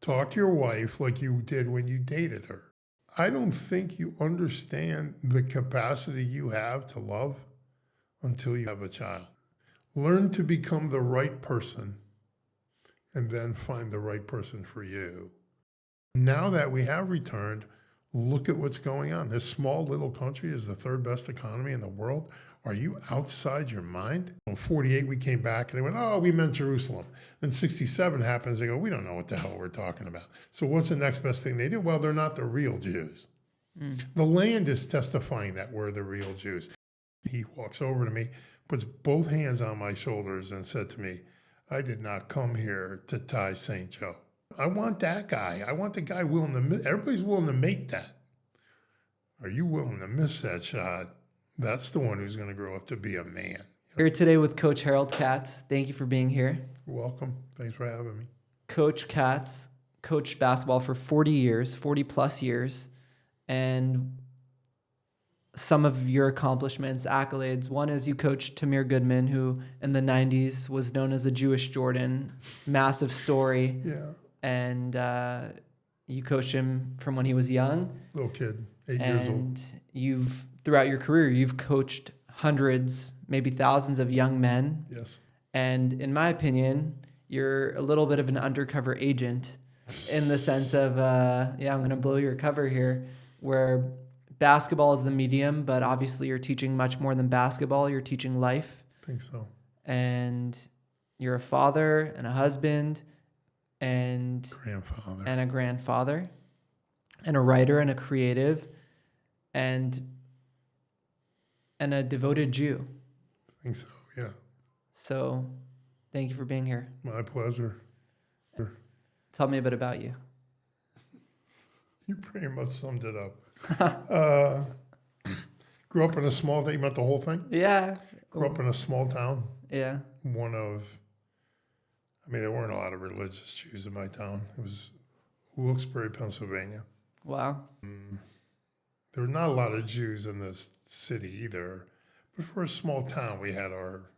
Talk to your wife like you did when you dated her. I don't think you understand the capacity you have to love until you have a child. Learn to become the right person and then find the right person for you. Now that we have returned, look at what's going on. This small little country is the third best economy in the world. Are you outside your mind? In 48, we came back and they went, oh, we meant Jerusalem. Then 67 happens. They go, we don't know what the hell we're talking about. So what's the next best thing they do? Well, they're not the real Jews. The land is testifying that we're the real Jews. He walks over to me, puts both hands on my shoulders and said to me, I did not come here to tie St. Joe. I want that guy. I want the guy willing to, everybody's willing to make that. Are you willing to miss that shot? That's the one who's going to grow up to be a man. Here today with Coach Harold Katz. Thank you for being here. You're welcome. Thanks for having me. Coach Katz coached basketball for 40 plus years. And some of your accomplishments, accolades. One is you coached Tamir Goodman, who in the 90s was known as a Jewish Jordan. Massive story. Yeah. And you coached him from when he was young. Little kid, 8 years old. And you've, throughout your career, you've coached hundreds, maybe thousands of young men. Yes. And in my opinion, you're a little bit of an undercover agent in the sense of, I'm going to blow your cover here, where basketball is the medium, but obviously you're teaching much more than basketball. You're teaching life. I think so. And you're a father and a husband and a grandfather and a writer and a creative and a devoted Jew. I think so, yeah. So thank you for being here. My pleasure. Tell me a bit about you. You pretty much summed it up. Grew up in a small town. You meant the whole thing? Yeah. Grew up in a small town. Yeah. There weren't a lot of religious Jews in my town. It was Wilkes-Barre, Pennsylvania. Wow. There were not a lot of Jews in this city either. But for a small town, we had our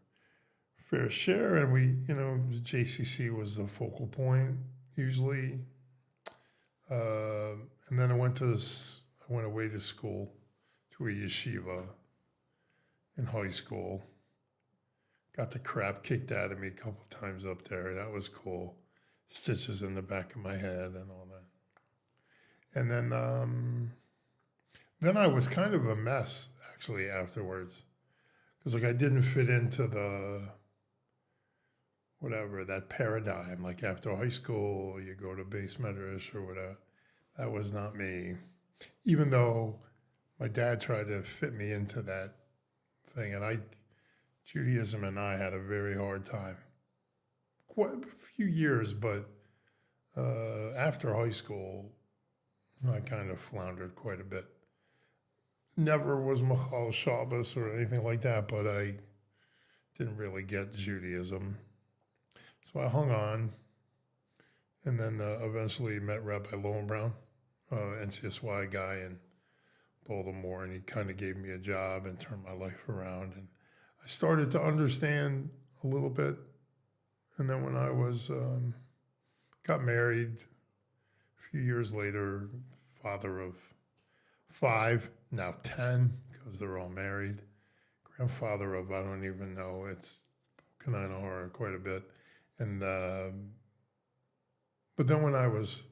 fair share, and the JCC was the focal point usually. And then I went away to school, to a yeshiva in high school. Got the crap kicked out of me a couple times up there. That was cool. Stitches in the back of my head and all that. And then I was kind of a mess, actually, afterwards. Because, I didn't fit into that paradigm. Like, after high school, you go to base medrash or whatever. That was not me. Even though my dad tried to fit me into that thing. And Judaism and I had a very hard time. Quite a few years, but after high school, I kind of floundered quite a bit. Never was Machal Shabbos or anything like that, but I didn't really get Judaism. So I hung on, and then eventually met Rabbi Lowenbraun, NCSY guy in Baltimore, and he kind of gave me a job and turned my life around. And I started to understand a little bit. And then when I got married a few years later, father of 5, now 10, because they're all married. Grandfather of, I don't even know, it's Kanina Horror quite a bit. And but then when I was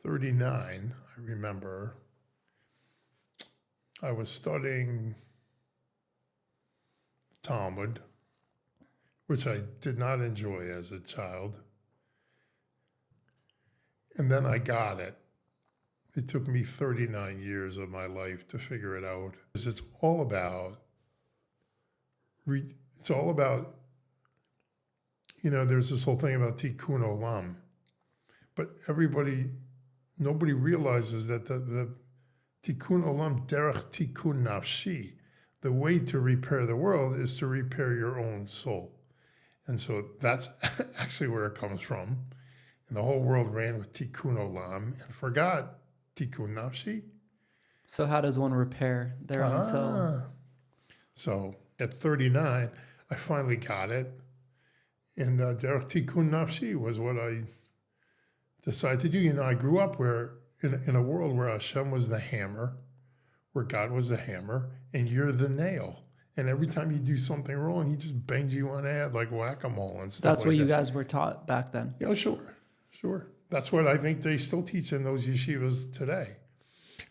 39, I remember I was studying Talmud, which I did not enjoy as a child. And then I got it. It took me 39 years of my life to figure it out. It's all about, there's this whole thing about Tikkun Olam. But nobody realizes that the Tikkun Olam derech Tikkun Nafshi, the way to repair the world is to repair your own soul. And so that's actually where it comes from. And the whole world ran with Tikkun Olam and forgot Tikkun Nafshi. So how does one repair their own soul? So at 39, I finally got it. And Derech Tikkun Nafshi was what I decide to do. You know, I grew up in a world where Hashem was the hammer, where God was the hammer, and you're the nail. And every time you do something wrong, he just bangs you on the head like whack-a-mole and stuff. That's like what you that. guys were taught back then. Yeah, sure. That's what I think they still teach in those yeshivas today.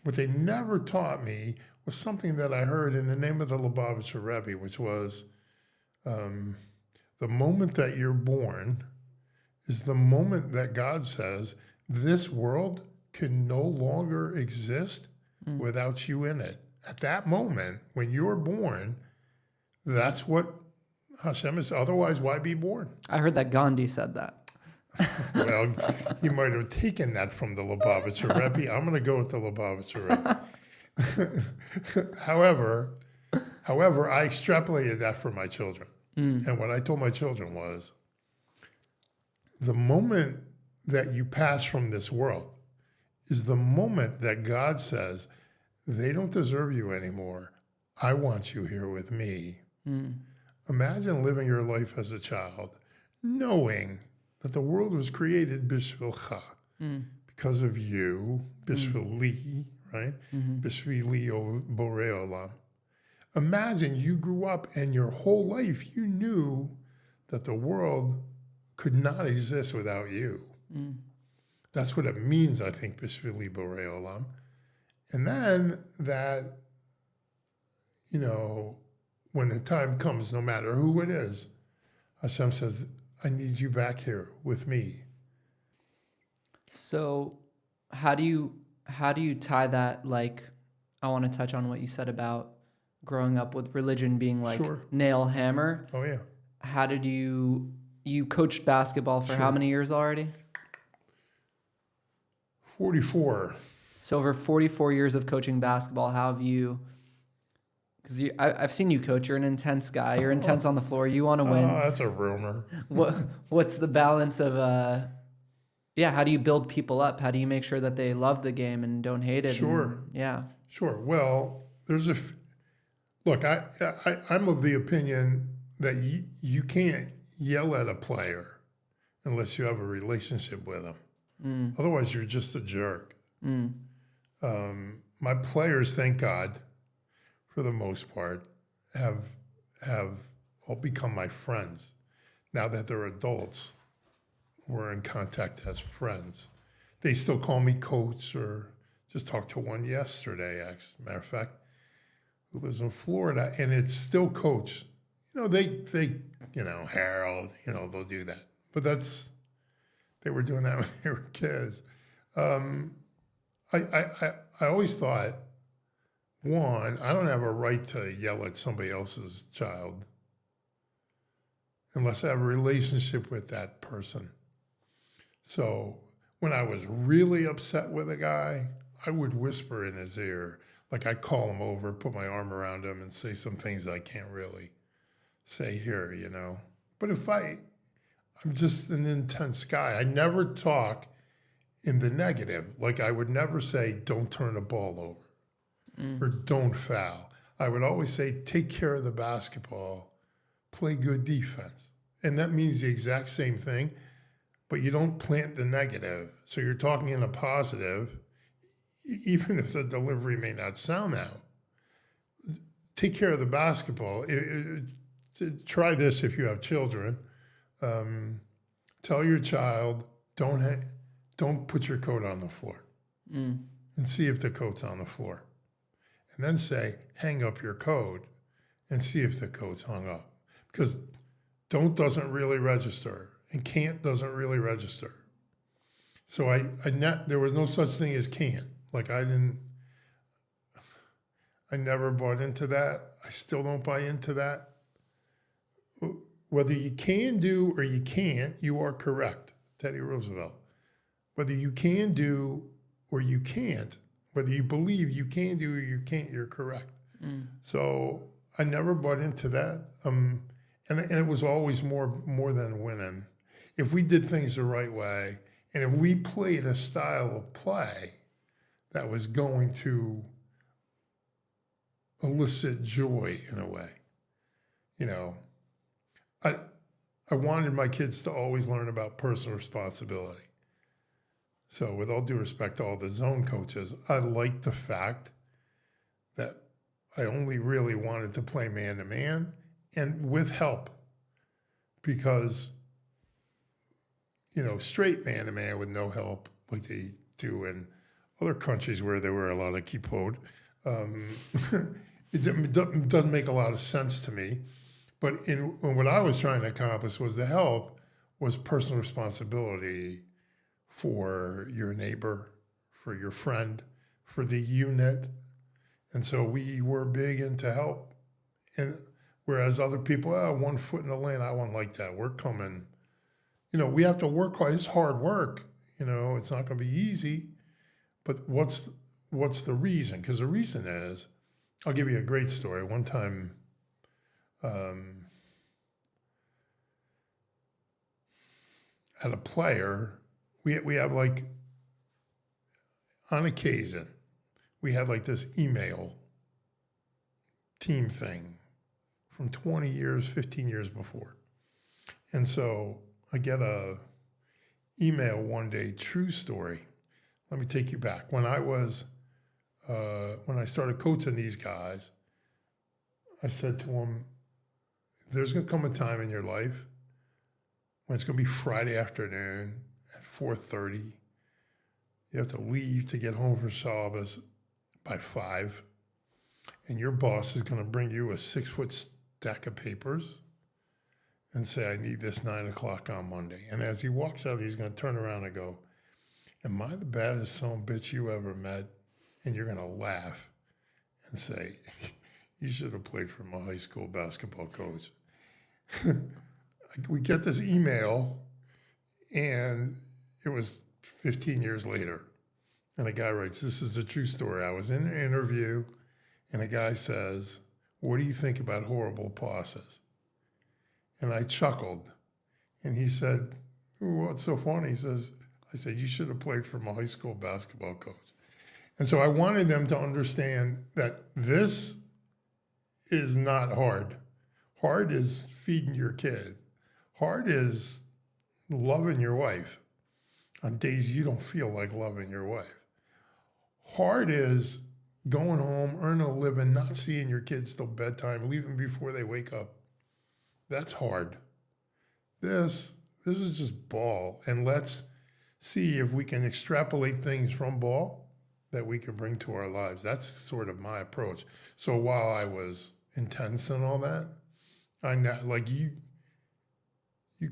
What they never taught me was something that I heard in the name of the Lubavitcher Rebbe, which was the moment that you're born is the moment that God says, this world can no longer exist without you in it. At that moment, when you're born, that's what Hashem is. Otherwise, why be born? I heard that Gandhi said that. Well, you might have taken that from the Lubavitcher Rebbe. I'm going to go with the Lubavitcher Rebbe. However, I extrapolated that for my children. And what I told my children was, the moment that you pass from this world is the moment that God says, they don't deserve you anymore. I want you here with me. Imagine living your life as a child, knowing that the world was created bishvilcha, because of you, bishvili, right? Bishvili borei olam. Imagine you grew up and your whole life you knew that the world could not exist without you. That's what it means, I think, bishvili borei olam. And then that, you know, when the time comes, no matter who it is, Hashem says, I need you back here with me. So how do you tie that, like, I want to touch on what you said about growing up with religion being like nail hammer. Oh, yeah. How did you coached basketball for how many years already? 44. So over 44 years of coaching basketball, how have you, because I've seen you coach, you're an intense guy, you're intense on the floor, you want to win. Oh, that's a rumor. What's the balance of, how do you build people up? How do you make sure that they love the game and don't hate it? Sure. Sure. Well, there's look, I'm of the opinion that you can't yell at a player unless you have a relationship with him. Otherwise, you're just a jerk. My players, thank God, for the most part, have all become my friends. Now that they're adults, we're in contact as friends. They still call me coach, or just talked to one yesterday, as a matter of fact, who lives in Florida, and it's still coach. You know, they Harold, they'll do that. But they were doing that when they were kids. I always thought, one, I don't have a right to yell at somebody else's child unless I have a relationship with that person. So when I was really upset with a guy, I would whisper in his ear. Like, I'd call him over, put my arm around him, and say some things I can't really say here, But I'm just an intense guy. I never talk in the negative. Like, I would never say, don't turn the ball over or don't foul. I would always say, take care of the basketball, play good defense. And that means the exact same thing, but you don't plant the negative. So you're talking in a positive, even if the delivery may not sound out. Take care of the basketball. Try this if you have children. Tell your child, don't put your coat on the floor, and see if the coat's on the floor. And then say, hang up your coat and see if the coat's hung up. Because don't doesn't really register, and can't doesn't really register. So there was no such thing as can't. Like, I never bought into that. I still don't buy into that. Whether you can do or you can't, you are correct. Teddy Roosevelt. Whether you can do or you can't, whether you believe you can do or you can't, you're correct. So I never bought into that. And it was always more than winning. If we did things the right way, and if we played a style of play that was going to elicit joy in a way, I wanted my kids to always learn about personal responsibility. So with all due respect to all the zone coaches, I like the fact that I only really wanted to play man-to-man and with help, because, straight man-to-man with no help like they do in other countries where there were a lot of kippot, it doesn't make a lot of sense to me. But in what I was trying to accomplish was the help was personal responsibility for your neighbor, for your friend, for the unit. And so we were big into help. And whereas other people, 1 foot in the lane, I wasn't like that. We're coming, we have to work hard. It's hard work. It's not going to be easy. But what's the reason? Because the reason is, I'll give you a great story. One time, at a player, we have like, on occasion, we had like this email team thing from 20 years, 15 years before. And so I get a email one day, true story. Let me take you back. When I started coaching these guys, I said to them, there's going to come a time in your life when it's going to be Friday afternoon at 4:30. You have to leave to get home from Shabbos by 5. And your boss is going to bring you a 6-foot stack of papers and say, I need this 9 o'clock on Monday. And as he walks out, he's going to turn around and go, am I the baddest son of a bitch you ever met? And you're going to laugh and say, you should have played for my high school basketball coach. We get this email, and it was 15 years later. And a guy writes, this is a true story. I was in an interview, and a guy says, what do you think about horrible bosses? And I chuckled. And he said, what's so funny? I said, you should have played for my high school basketball coach. And so I wanted them to understand that this is not hard. Hard is feeding your kid. Hard is loving your wife on days you don't feel like loving your wife. Hard is going home, earning a living, not seeing your kids till bedtime, leaving before they wake up. That's hard. This is just ball. And let's see if we can extrapolate things from ball that we can bring to our lives. That's sort of my approach. So while I was intense and all that, I know, like you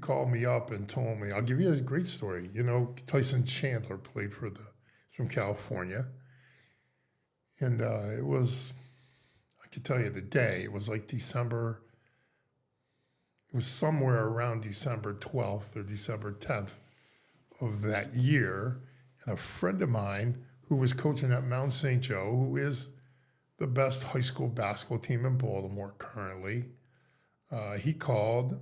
called me up and told me, I'll give you a great story. Tyson Chandler played from California. And it was, I could tell you the day, it was like December, it was somewhere around December 12th or December 10th of that year. And a friend of mine who was coaching at Mount St. Joe, who is the best high school basketball team in Baltimore currently, he called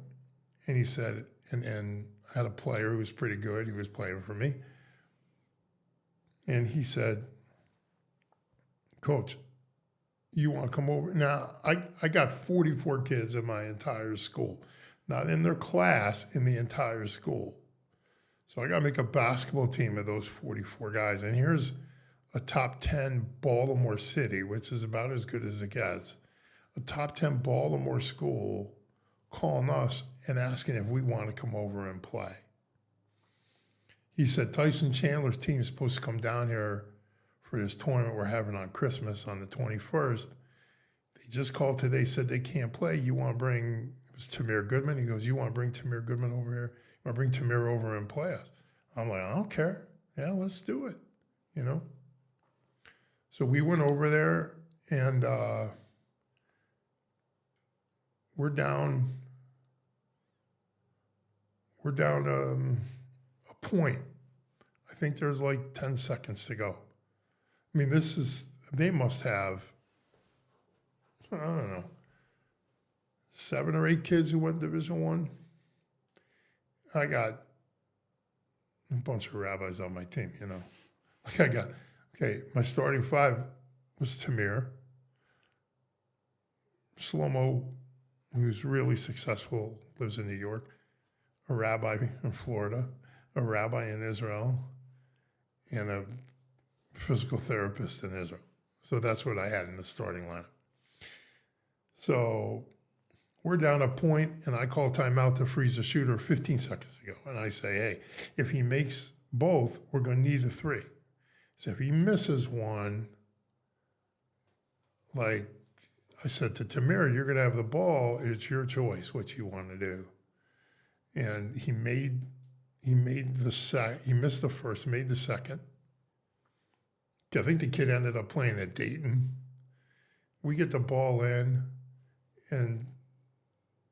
and he said, and I had a player who was pretty good. He was playing for me. And he said, Coach, you want to come over? Now, I got 44 kids in my entire school, not in their class, in the entire school. So I got to make a basketball team of those 44 guys. And here's a top 10 Baltimore city, which is about as good as it gets. A top 10 Baltimore school calling us and asking if we want to come over and play. He said, Tyson Chandler's team is supposed to come down here for this tournament we're having on Christmas on the 21st. They just called today, said they can't play. You want to bring, it was Tamir Goodman. He goes, you want to bring Tamir Goodman over here? You want to bring Tamir over and play us? I'm like, I don't care. Yeah, let's do it, So we went over there, and we're down a point. I think there's like 10 seconds to go. I mean, they must have, I don't know, 7 or 8 kids who went Division I. I got a bunch of rabbis on my team, Like my starting 5 was Tamir, Shlomo, who's really successful, lives in New York, a rabbi in Florida, a rabbi in Israel, and a physical therapist in Israel. So that's what I had in the starting lineup. So we're down a point, and I call timeout to freeze the shooter 15 seconds ago. And I say, hey, if he makes both, we're going to need a 3. So if he misses one, like I said to Tamir, you're going to have the ball. It's your choice what you want to do. And he made the he missed the first, made the second. I think the kid ended up playing at Dayton. We get the ball in, and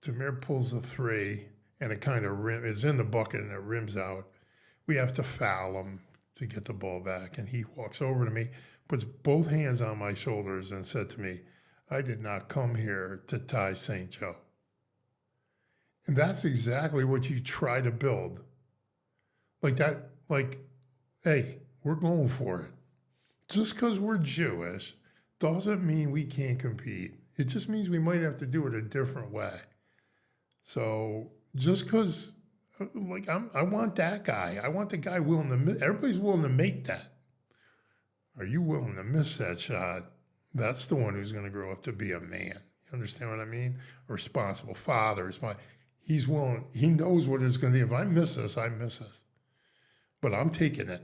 Tamir pulls the 3, and it kind of it's in the bucket and it rims out. We have to foul him to get the ball back, and he walks over to me, puts both hands on my shoulders, and said to me, I did not come here to tie St. Joe. And that's exactly what you try to build. Like that, like, hey, we're going for it. Just because we're Jewish doesn't mean we can't compete. It just means we might have to do it a different way. So just because, like, I want that guy. I want the guy willing to miss. Everybody's willing to make that. Are you willing to miss that shot? That's the one who's going to grow up to be a man. You understand what I mean? A responsible father. He's willing. He knows what it's going to be. If I miss this, I miss this. But I'm taking it.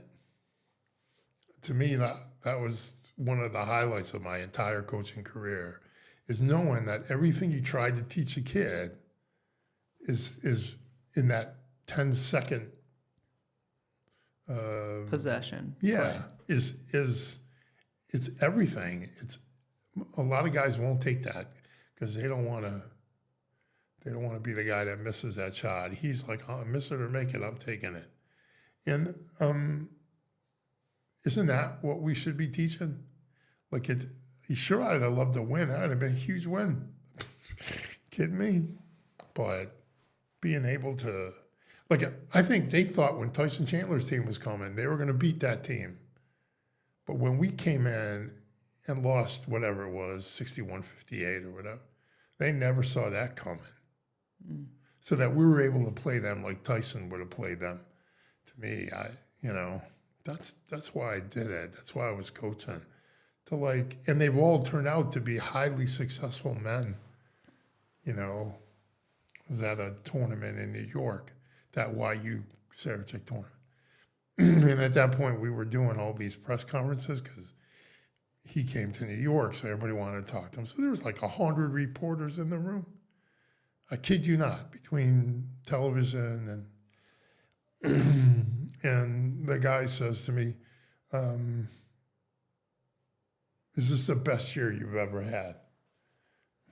To me, that was one of the highlights of my entire coaching career, is knowing that everything you tried to teach a kid is in that 10-second possession. Yeah, it's everything. It's a lot of guys won't take that because they don't want to be the guy that misses that shot. He's like, oh, miss it or make it, I'm taking it. And isn't that what we should be teaching? Like, sure, I'd have loved to win. That would have been a huge win. Kidding me? But being able to, like, I think they thought when Tyson Chandler's team was coming, they were going to beat that team. But when we came in and lost whatever it was, 61-58 or whatever, they never saw that coming. So that we were able to play them like Tyson would have played them. To me, that's why I did it. That's why I was coaching. And they've all turned out to be highly successful men. I was at a tournament in New York, that YU Sarachek tournament. And at that point, we were doing all these press conferences because he came to New York, so everybody wanted to talk to him. So there was like 100 reporters in the room. I kid you not, between television and the guy says to me, is this the best year you've ever had?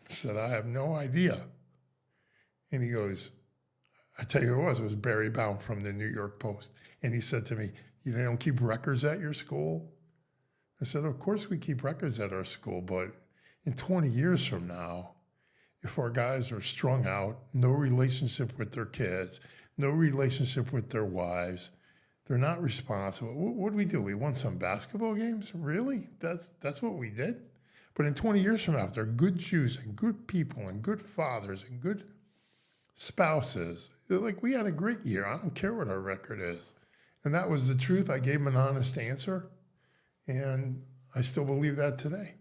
I said, I have no idea. And he goes, I tell you who it was Barry Baum from the New York Post. And he said to me, you don't keep records at your school? I said, of course we keep records at our school, but in 20 years from now, if our guys are strung out, no relationship with their kids, no relationship with their wives, they're not responsible. What do we do? We won some basketball games? Really? That's what we did? But in 20 years from now, if they're good Jews and good people and good fathers and good spouses, they're like, we had a great year. I don't care what our record is. And that was the truth. I gave them an honest answer. And I still believe that today.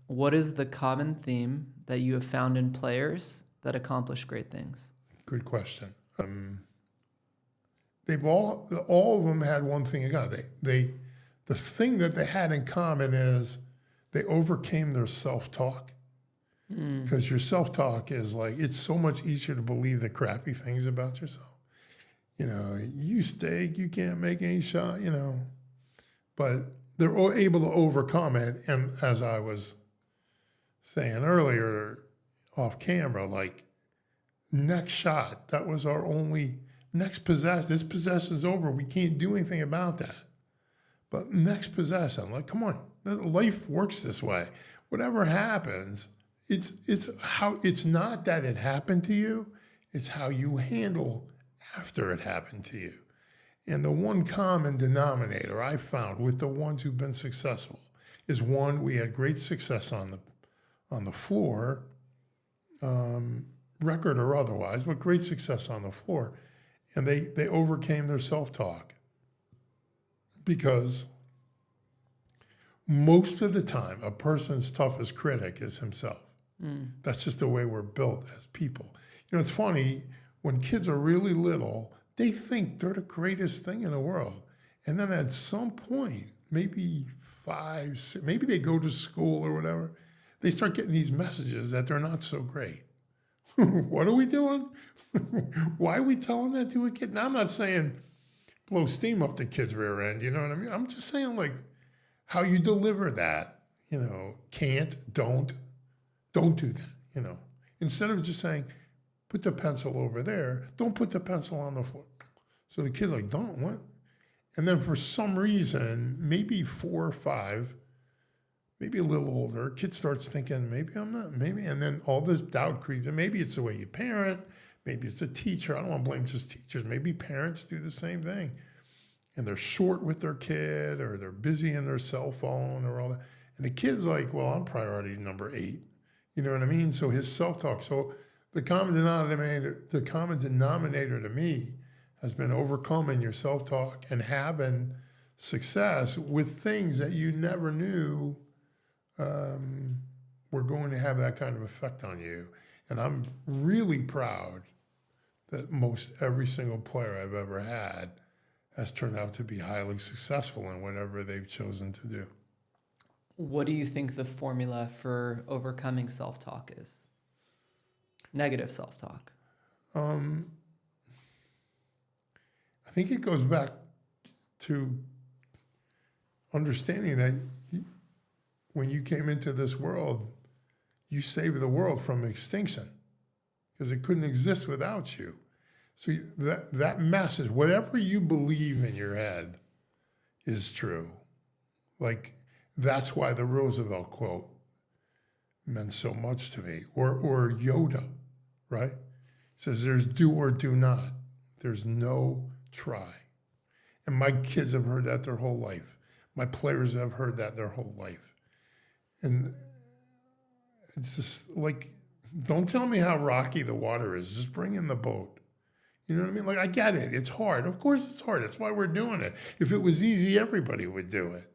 What is the common theme that you have found in players that accomplish great things? Good question. They've all of them had one thing in common. The thing that they had in common is they overcame their self-talk. Because your self-talk is like, it's so much easier to believe the crappy things about yourself. You stink, you can't make any shot, But they're all able to overcome it. And as I was saying earlier off camera, like, next shot, that was our only, next possession, this possession's over, we can't do anything about that. But next possession, like, come on, life works this way. Whatever happens, it's not that it happened to you, it's how you handle after it happened to you. And the one common denominator I found with the ones who've been successful is, one, we had great success on the floor, record or otherwise, but great success on the floor. And they overcame their self-talk. because most of the time, a person's toughest critic is himself. That's just the way we're built as people. It's funny, when kids are really little, they think they're the greatest thing in the world. And then at some point, maybe 5, 6, maybe they go to school or whatever, they start getting these messages that they're not so great. What are we doing? Why are we telling that to a kid? Now, I'm not saying blow steam up the kid's rear end, you know what I mean? I'm just saying, like, how you deliver that, can't, don't do that, Instead of just saying, put the pencil over there, don't put the pencil on the floor. So the kid's like, don't, what? And then for some reason, maybe 4 or 5, maybe a little older, kid starts thinking, maybe I'm not, maybe, and then all this doubt creeps in. Maybe it's the way you parent, maybe it's a teacher. I don't want to blame just teachers. Maybe parents do the same thing. And they're short with their kid, or they're busy in their cell phone or all that. And the kid's like, well, I'm priority number 8. You know what I mean? So his self-talk. So the common denominator to me has been overcoming your self-talk and having success with things that you never knew were going to have that kind of effect on you. And I'm really proud that most every single player I've ever had has turned out to be highly successful in whatever they've chosen to do. What do you think the formula for overcoming self-talk is? Negative self-talk. I think it goes back to understanding that when you came into this world, you saved the world from extinction because it couldn't exist without you. So that message, whatever you believe in your head is true. Like, that's why the Roosevelt quote meant so much to me. Or Yoda, right? It says there's do or do not. There's no try. And my kids have heard that their whole life. My players have heard that their whole life. And it's just like, don't tell me how rocky the water is. Just bring in the boat. You know what I mean? Like, I get it. It's hard. Of course it's hard. That's why we're doing it. If it was easy, everybody would do it.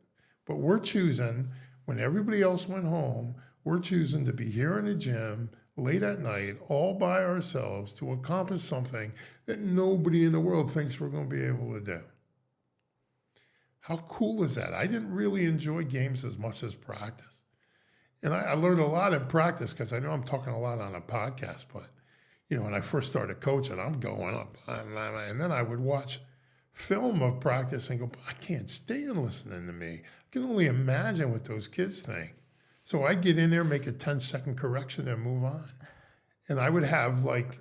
But we're choosing, when everybody else went home, we're choosing to be here in the gym late at night, all by ourselves, to accomplish something that nobody in the world thinks we're going to be able to do. How cool is that? I didn't really enjoy games as much as practice. And I learned a lot in practice, because I know I'm talking a lot on a podcast, but when I first started coaching, I'm going up, and then I would watch film of practice and go, I can't stand listening to me. I can only imagine what those kids think. So I'd get in there, make a 10-second correction, and move on. And I would have like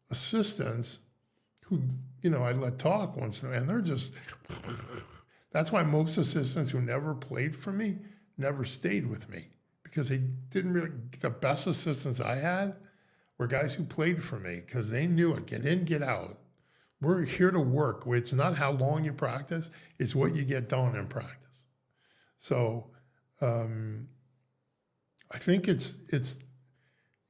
assistants who, I'd let talk once in a while, and they're just, that's why most assistants who never played for me never stayed with me, because they didn't really, the best assistants I had were guys who played for me, because they knew it, get in, get out. We're here to work. It's not how long you practice, it's what you get done in practice. So I think it's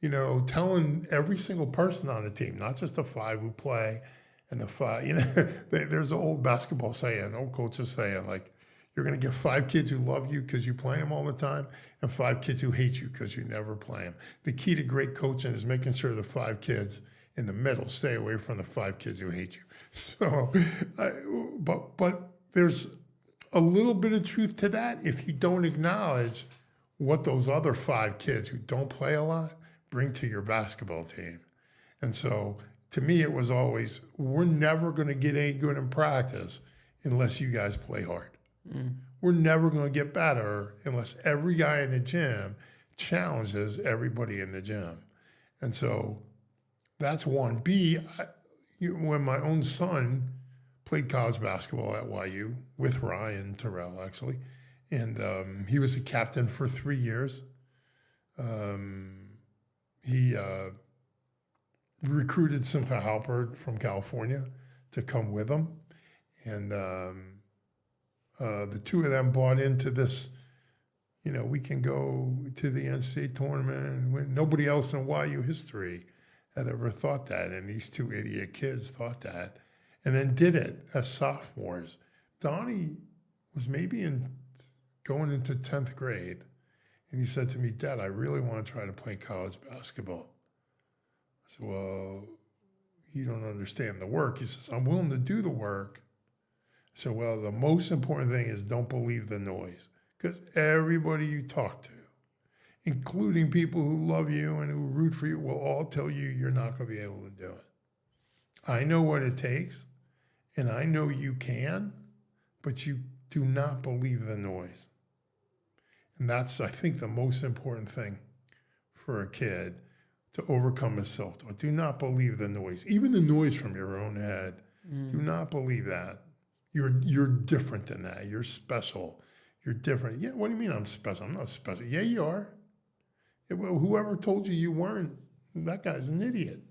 telling every single person on the team, not just the 5 who play and the 5, there's an old basketball saying, old coaches saying, like, you're going to get 5 kids who love you because you play them all the time, and 5 kids who hate you because you never play them. The key to great coaching is making sure the 5 kids in the middle stay away from the 5 kids who hate you. So, but there's a little bit of truth to that if you don't acknowledge what those other 5 kids who don't play a lot bring to your basketball team. And so, to me, it was always, we're never going to get any good in practice unless you guys play hard. We're never going to get better unless every guy in the gym challenges everybody in the gym. And so that's one. B, when my own son played college basketball at YU with Ryan Terrell, actually, and he was a captain for 3 years. He recruited Simcha Halpert from California to come with him. And the 2 of them bought into this, we can go to the NCAA tournament, and when nobody else in YU history had ever thought that. And these 2 idiot kids thought that, and then did it as sophomores. Donnie was maybe going into 10th grade. And he said to me, Dad, I really want to try to play college basketball. I said, well, you don't understand the work. He says, I'm willing to do the work. I said, well, the most important thing is don't believe the noise. Because everybody you talk to, including people who love you and who root for you, will all tell you you're not going to be able to do it. I know what it takes, and I know you can, but you do not believe the noise. And that's, I think, the most important thing for a kid to overcome his self-doubt. Do not believe the noise, even the noise from your own head. Do not believe that. You're different than that. You're special. You're different. Yeah, what do you mean I'm special? I'm not special. Yeah, you are. Yeah, well, whoever told you you weren't, that guy's an idiot.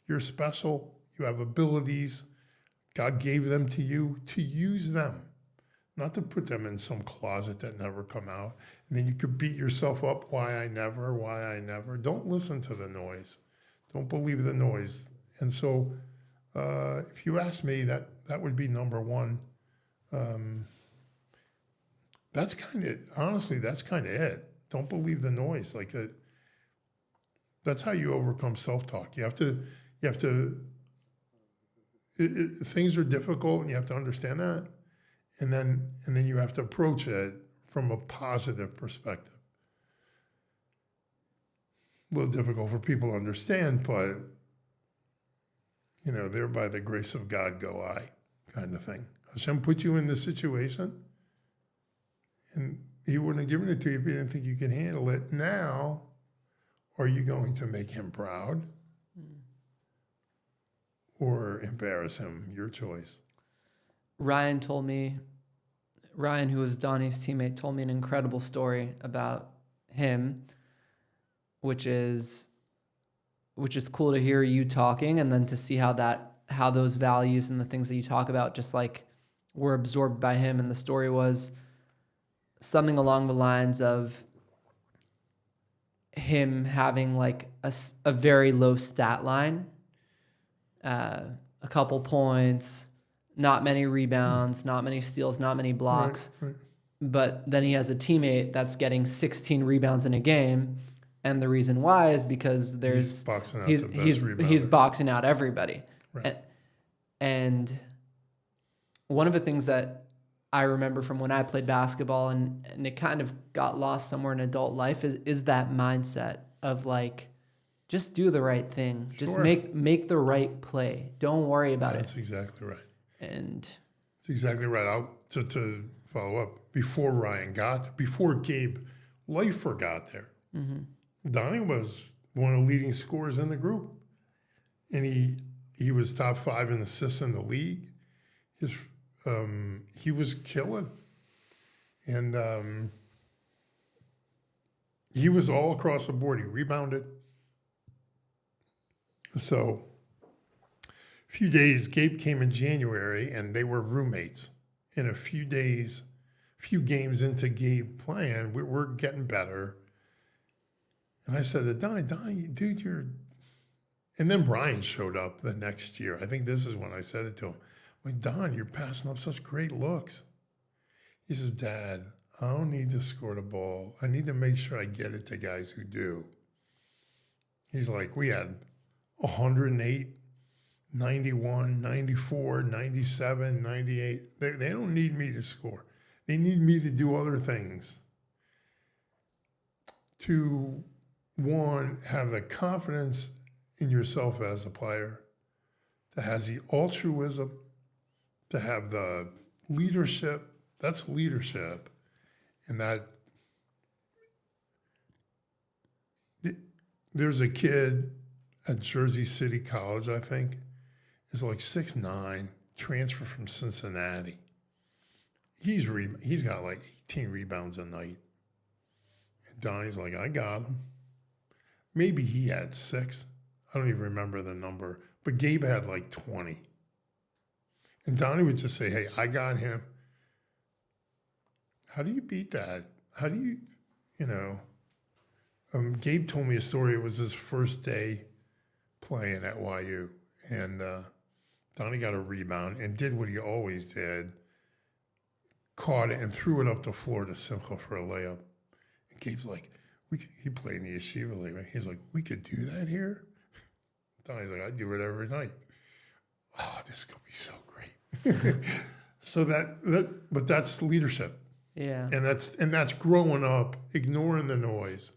You're special. You have abilities. God gave them to you to use them, not to put them in some closet that never come out. And then you could beat yourself up, why I never. Don't listen to the noise. Don't believe the noise. And so if you ask me, that would be number one. That's kind of, honestly, that's kind of it. Don't believe the noise. Like that's how you overcome self-talk. You have to, things are difficult and you have to understand that. And then you have to approach it from a positive perspective. A little difficult for people to understand, but there by the grace of God go I, kind of thing. Hashem put you in this situation, and he wouldn't have given it to you if he didn't think you could handle it. Now, are you going to make him proud or embarrass him? Your choice. Ryan, who was Donnie's teammate, told me an incredible story about him, which is cool to hear you talking, and then to see how those values and the things that you talk about just like were absorbed by him. And the story was something along the lines of him having like a very low stat line, a couple points, not many rebounds, not many steals, not many blocks. Right. But then he has a teammate that's getting 16 rebounds in a game. And the reason why is because He's boxing out the best rebounder. He's boxing out everybody. Right. And one of the things that I remember from when I played basketball, and it kind of got lost somewhere in adult life, is that mindset of like, just do the right thing. Just Sure. make the right play. Don't worry about That's it. exactly right. And That's exactly right. To follow up, before Gabe Leifer got there, Donnie was one of the leading scorers in the group. And he was top 5 in assists in the league. He was killing. And he was all across the board. He rebounded. So a few days, Gabe came in January, and they were roommates. In a few games into Gabe playing, we're getting better. And I said to Donnie, dude, and then Brian showed up the next year. I think this is when I said it to him. I'm like, Don, you're passing up such great looks. He says, Dad, I don't need to score the ball. I need to make sure I get it to guys who do. He's like, we had 108, 91, 94, 97, 98. They don't need me to score. They need me to do other things. To, one, have the confidence in yourself as a player, to have the altruism, to have the leadership. That's leadership. And that there's a kid at Jersey City College, I think, is like 6'9", transfer from Cincinnati. He's got like 18 rebounds a night. And Donnie's like, I got him. Maybe he had 6. I don't even remember the number. But Gabe had like 20. And Donnie would just say, hey, I got him. How do you beat that? How do you, Gabe told me a story. It was his first day playing at YU. And Donnie got a rebound and did what he always did. caught it and threw it up the floor to Simcha for a layup. And Gabe's like, he played in the yeshiva league, right? He's like, we could do that here? Donnie's like, I do it every night. Oh, this is going to be so great. So but that's leadership. Yeah. And that's growing up, ignoring the noise,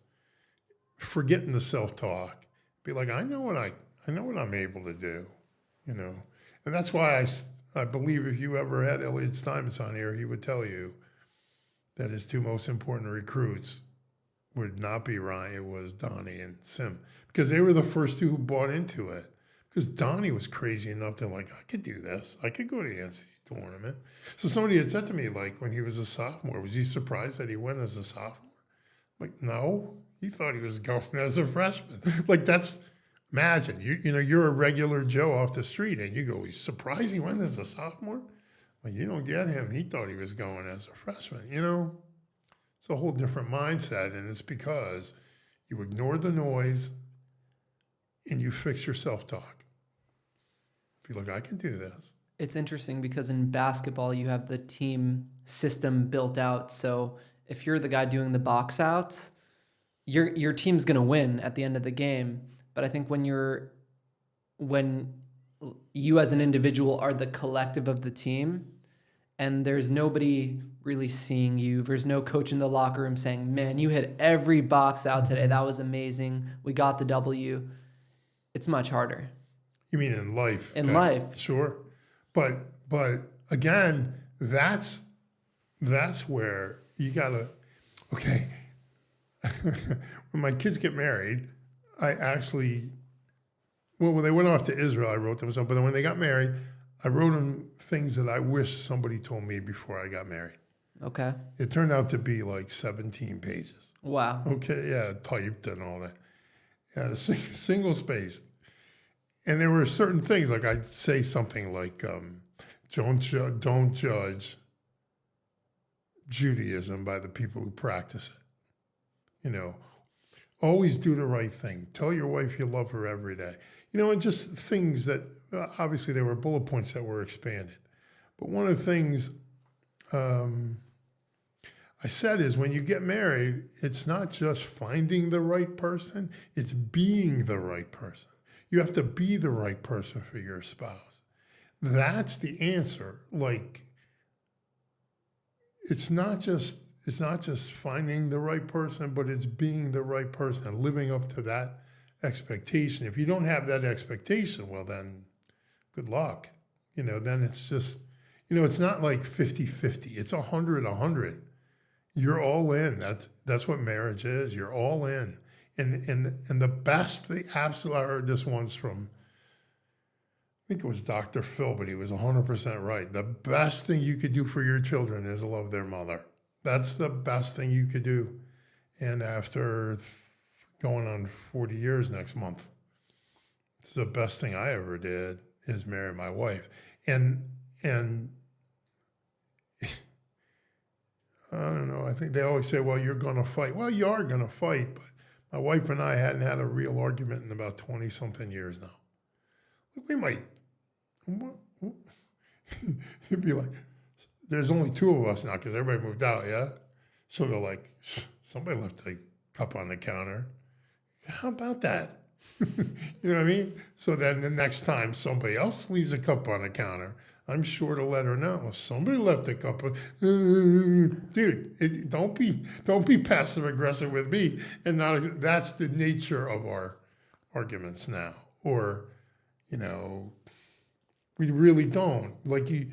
forgetting the self-talk. Be like, I know what I'm able to do, you know. And that's why I believe if you ever had Elliot Steinmetz on here, he would tell you that his two most important recruits would not be Ryan, it was Donnie and Sim. Because they were the first two who bought into it. Because Donnie was crazy enough to like, I could do this. I could go to the NCAA tournament. So somebody had said to me, like, when he was a sophomore, was he surprised that he went as a sophomore? I'm like, no, he thought he was going as a freshman. Like, imagine, you know, you're a regular Joe off the street and you go, he's surprised he went as a sophomore? Like, you don't get him. He thought he was going as a freshman, you know? It's a whole different mindset, and it's because you ignore the noise and you fix your self-talk. Be like, I can do this. It's interesting because in basketball, you have the team system built out. So if you're the guy doing the box outs, your team's going to win at the end of the game. But I think when you as an individual are the collective of the team and there's nobody really seeing you, there's no coach in the locker room saying, man, you hit every box out today. That was amazing. We got the W. It's much harder. You mean in life? In life. Sure. But again, that's where you gotta, okay. When my kids get married, I actually, when they went off to Israel, I wrote them something. But then when they got married, I wrote them things that I wish somebody told me before I got married. Okay. It turned out to be like 17 pages. Wow. Okay, yeah, typed and all that. Yeah, single spaced. And there were certain things, like I'd say something like, don't judge Judaism by the people who practice it. You know, always do the right thing. Tell your wife you love her every day. You know, and just things that, obviously there were bullet points that were expanded. But one of the things I said is when you get married, it's not just finding the right person, it's being the right person. You have to be the right person for your spouse. That's the answer. Like, it's not just finding the right person, but it's being the right person and living up to that expectation. If you don't have that expectation, well then, good luck. You know, then it's just, you know, it's not like 50-50. It's 100-100. You're all in. That's what marriage is. You're all in. And the best, the absolute, I heard this once from, I think it was Dr. Phil, but he was 100% right. The best thing you could do for your children is love their mother. That's the best thing you could do. And after going on 40 years next month, it's the best thing I ever did is marry my wife. And I don't know, I think they always say, well, you're going to fight. Well, you are going to fight, but my wife and I hadn't had a real argument in about 20-something years now. We might, it'd be like, there's only two of us now because everybody moved out, yeah? So they're like, somebody left a cup on the counter. How about that? You know what I mean? So then the next time somebody else leaves a cup on the counter, I'm sure to let her know. Somebody left a cup of, dude, don't be passive aggressive with me. And not, that's the nature of our arguments now. Or, you know, we really don't. Do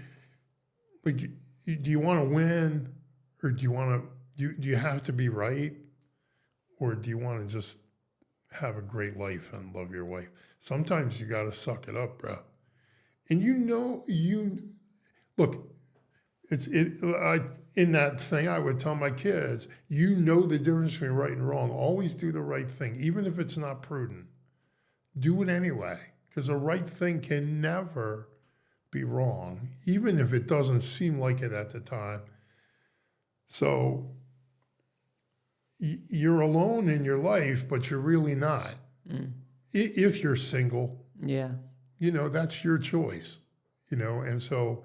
you want to win, or do you have to be right, or do you want to just have a great life and love your wife? Sometimes you got to suck it up, bro. And look, in that thing, I would tell my kids, you know the difference between right and wrong. Always do the right thing, even if it's not prudent. Do it anyway, because the right thing can never be wrong, even if it doesn't seem like it at the time. So you're alone in your life, but you're really not. If you're single, yeah, you know, that's your choice, you know. And so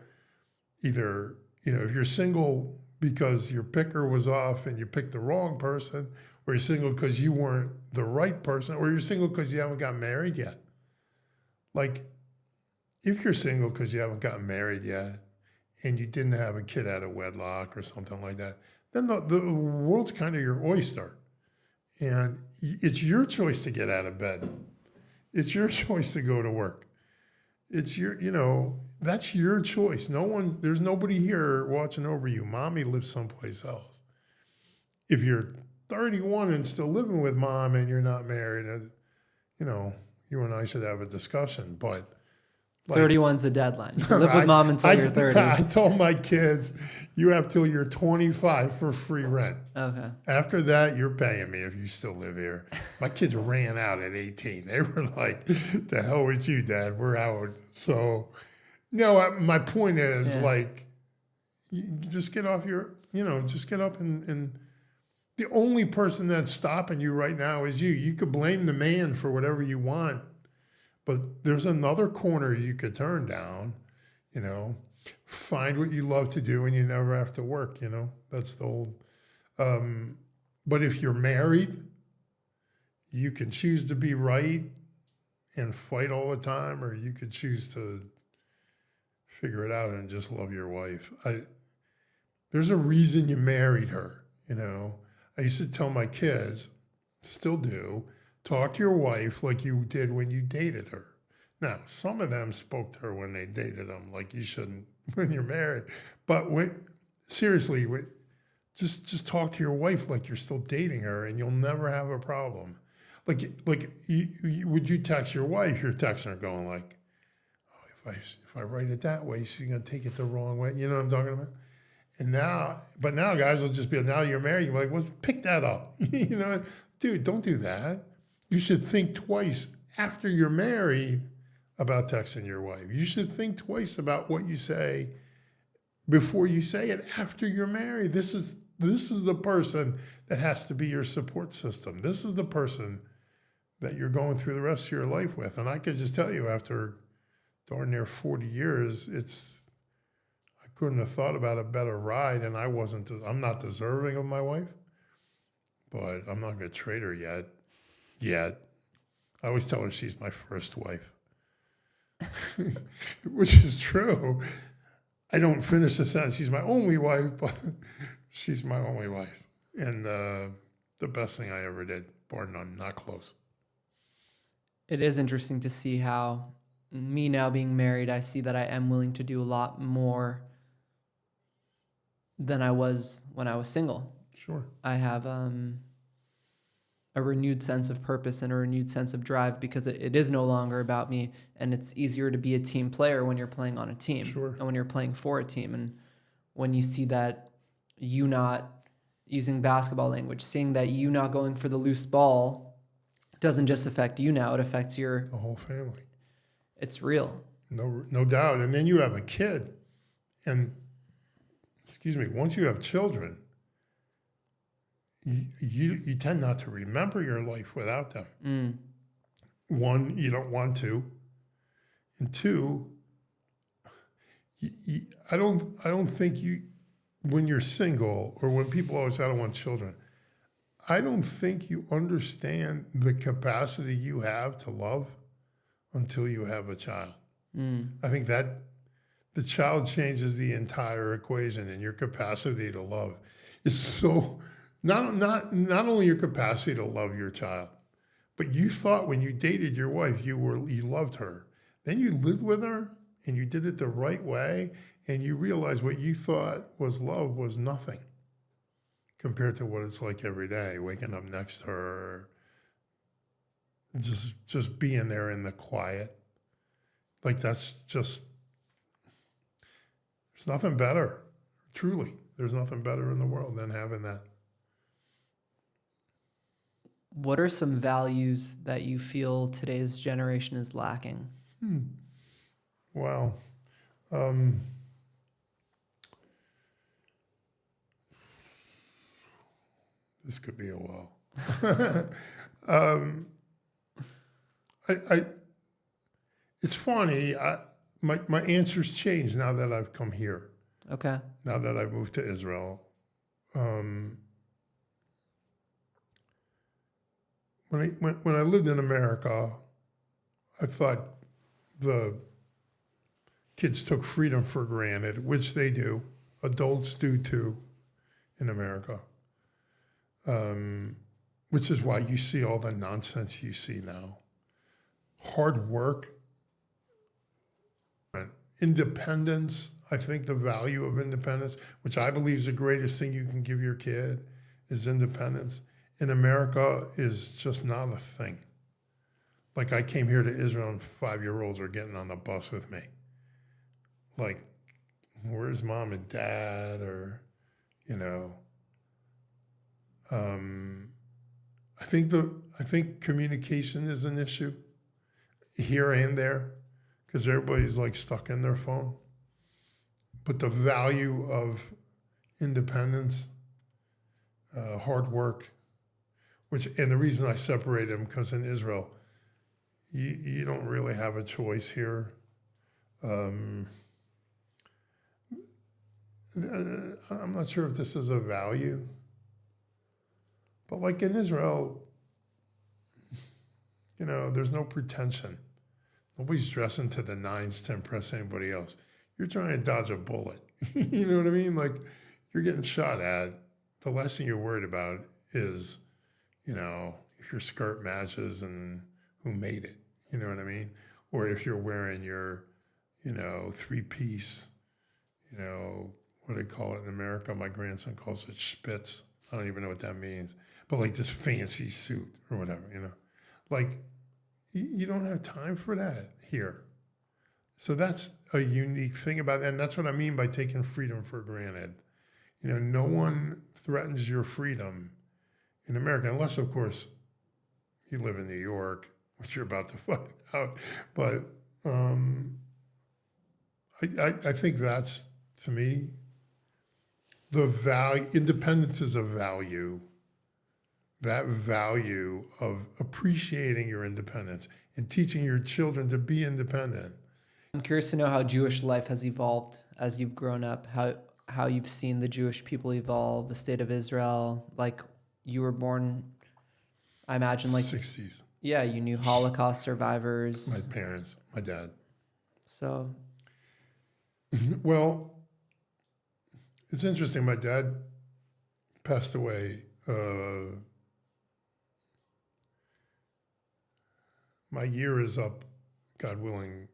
either if you're single because your picker was off and you picked the wrong person, or you're single because you weren't the right person, or you're single because you haven't got married yet. Like, if you're single because you haven't gotten married yet and you didn't have a kid out of wedlock or something like that, then the world's kind of your oyster. And it's your choice to get out of bed. It's your choice to go to work. It's that's your choice. There's nobody here watching over you. Mommy lives someplace else. If you're 31 and still living with mom and you're not married, you and I should have a discussion. But 31's the deadline. You can live with mom until you're 30. I told my kids, you have till you're 25 for free rent. Okay. After that, you're paying me if you still live here. My kids ran out at 18. They were like, "The hell with you, Dad. We're out." So, my point is, you just get off just get up and the only person that's stopping you right now is you. You could blame the man for whatever you want, but there's another corner you could turn down, find what you love to do and you never have to work, that's the old, but if you're married, you can choose to be right and fight all the time, or you could choose to figure it out and just love your wife. There's a reason you married her, I used to tell my kids, still do, talk to your wife like you did when you dated her. Now, some of them spoke to her when they dated them, like you shouldn't when you're married. But seriously, just talk to your wife like you're still dating her, and you'll never have a problem. Like would you text your wife? You're texting her going like, "Oh, if I write it that way, she's gonna take it the wrong way." You know what I'm talking about? And now guys will just be, now you're married, you're like, well, pick that up. Dude, don't do that. You should think twice after you're married about texting your wife. You should think twice about what you say before you say it after you're married. This is the person that has to be your support system. This is the person that you're going through the rest of your life with. And I could just tell you, after darn near 40 years, I couldn't have thought about a better ride, and I'm not deserving of my wife, but I'm not going to trade her yet. I always tell her she's my first wife, which is true. I don't finish the sentence, she's my only wife, but she's my only wife. And the best thing I ever did, bar none, not close. It is interesting to see how me now being married, I see that I am willing to do a lot more than I was when I was single. Sure. I have a renewed sense of purpose and a renewed sense of drive, because it is no longer about me, and it's easier to be a team player when you're playing on a team. Sure. And when you're playing for a team, and when you see that you not using basketball language, seeing that you not going for the loose ball doesn't just affect you now, it affects the whole family. It's real. No doubt. And then you have a kid, and once you have children, you tend not to remember your life without them. One, you don't want to, and two, I don't think when you're single, or when people always say, "I don't want children," I don't think you understand the capacity you have to love until you have a child. I think that the child changes the entire equation, and your capacity to love is so, not only your capacity to love your child, but you thought when you dated your wife, you loved her. Then you lived with her and you did it the right way, and you realized what you thought was love was nothing compared to what it's like every day, waking up next to her, just being there in the quiet. Like, there's nothing better, truly. There's nothing better in the world than having that. What are some values that you feel today's generation is lacking? Wow. This could be a while. It's funny. My answers change now that I've come here. Okay. now that I've moved to Israel. Um, when I lived in America, I thought the kids took freedom for granted, which they do. Adults do too in America. Which is why you see all the nonsense you see now. Hard work, independence. I think the value of independence, which I believe is the greatest thing you can give your kid, is independence. In America is just not a thing. Like I came here to Israel and 5-year-olds are getting on the bus with me. Like, where's mom and dad? Or, you know, I think communication is an issue here and there because everybody's like stuck in their phone. But the value of independence, hard work, and the reason I separated them because in Israel, you don't really have a choice here. I'm not sure if this is a value, but like in Israel, you know, there's no pretension. Nobody's dressing to the nines to impress anybody else. You're trying to dodge a bullet. You know what I mean? Like you're getting shot at. The last thing you're worried about is, you know, if your skirt matches and who made it. You know what I mean? Or if you're wearing your, you know, 3-piece, you know, what do they call it in America? My grandson calls it spitz. I don't even know what that means. But like this fancy suit or whatever, you know. Like you don't have time for that here. So that's a unique thing about it. And that's what I mean by taking freedom for granted. You know, no one threatens your freedom in America, unless, of course, you live in New York, which you're about to find out. But I think that's, to me, the value. Independence is a value. That value of appreciating your independence and teaching your children to be independent. I'm curious to know how Jewish life has evolved as you've grown up, how you've seen the Jewish people evolve, the state of Israel. Like you were born, I imagine, like 60s. Yeah, you knew Holocaust survivors. My parents, my dad. So, well, it's interesting. My dad passed away. My year is up, God willing,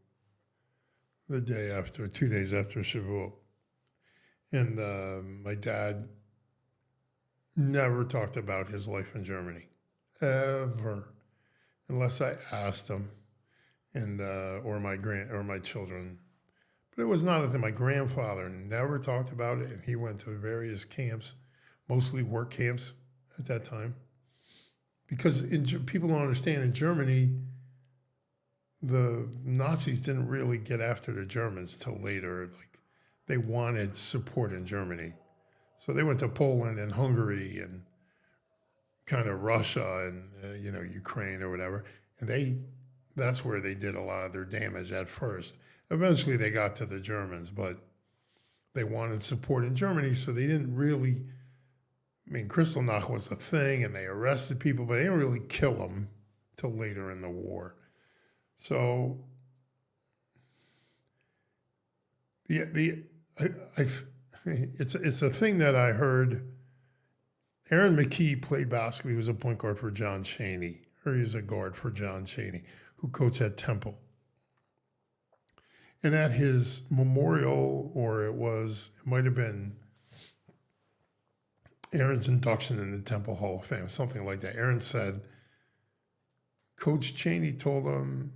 the day after, 2 days after Shavuot. And my dad never talked about his life in Germany, ever, unless I asked him, and or my children. But it was not a thing. My grandfather never talked about it, and he went to various camps, mostly work camps at that time. Because people don't understand, in Germany, the Nazis didn't really get after the Germans till later. Like they wanted support in Germany. So they went to Poland and Hungary and kind of Russia and, you know, Ukraine or whatever. And that's where they did a lot of their damage at first. Eventually they got to the Germans, but they wanted support in Germany. So they didn't really, I mean, Kristallnacht was a thing and they arrested people, but they didn't really kill them till later in the war. So, it's a thing that I heard. Aaron McKee played basketball. He was a point guard for John Chaney, or he was a guard for John Chaney, who coached at Temple. And at his memorial, or it might have been Aaron's induction in the Temple Hall of Fame, something like that. Aaron said, Coach Chaney told him,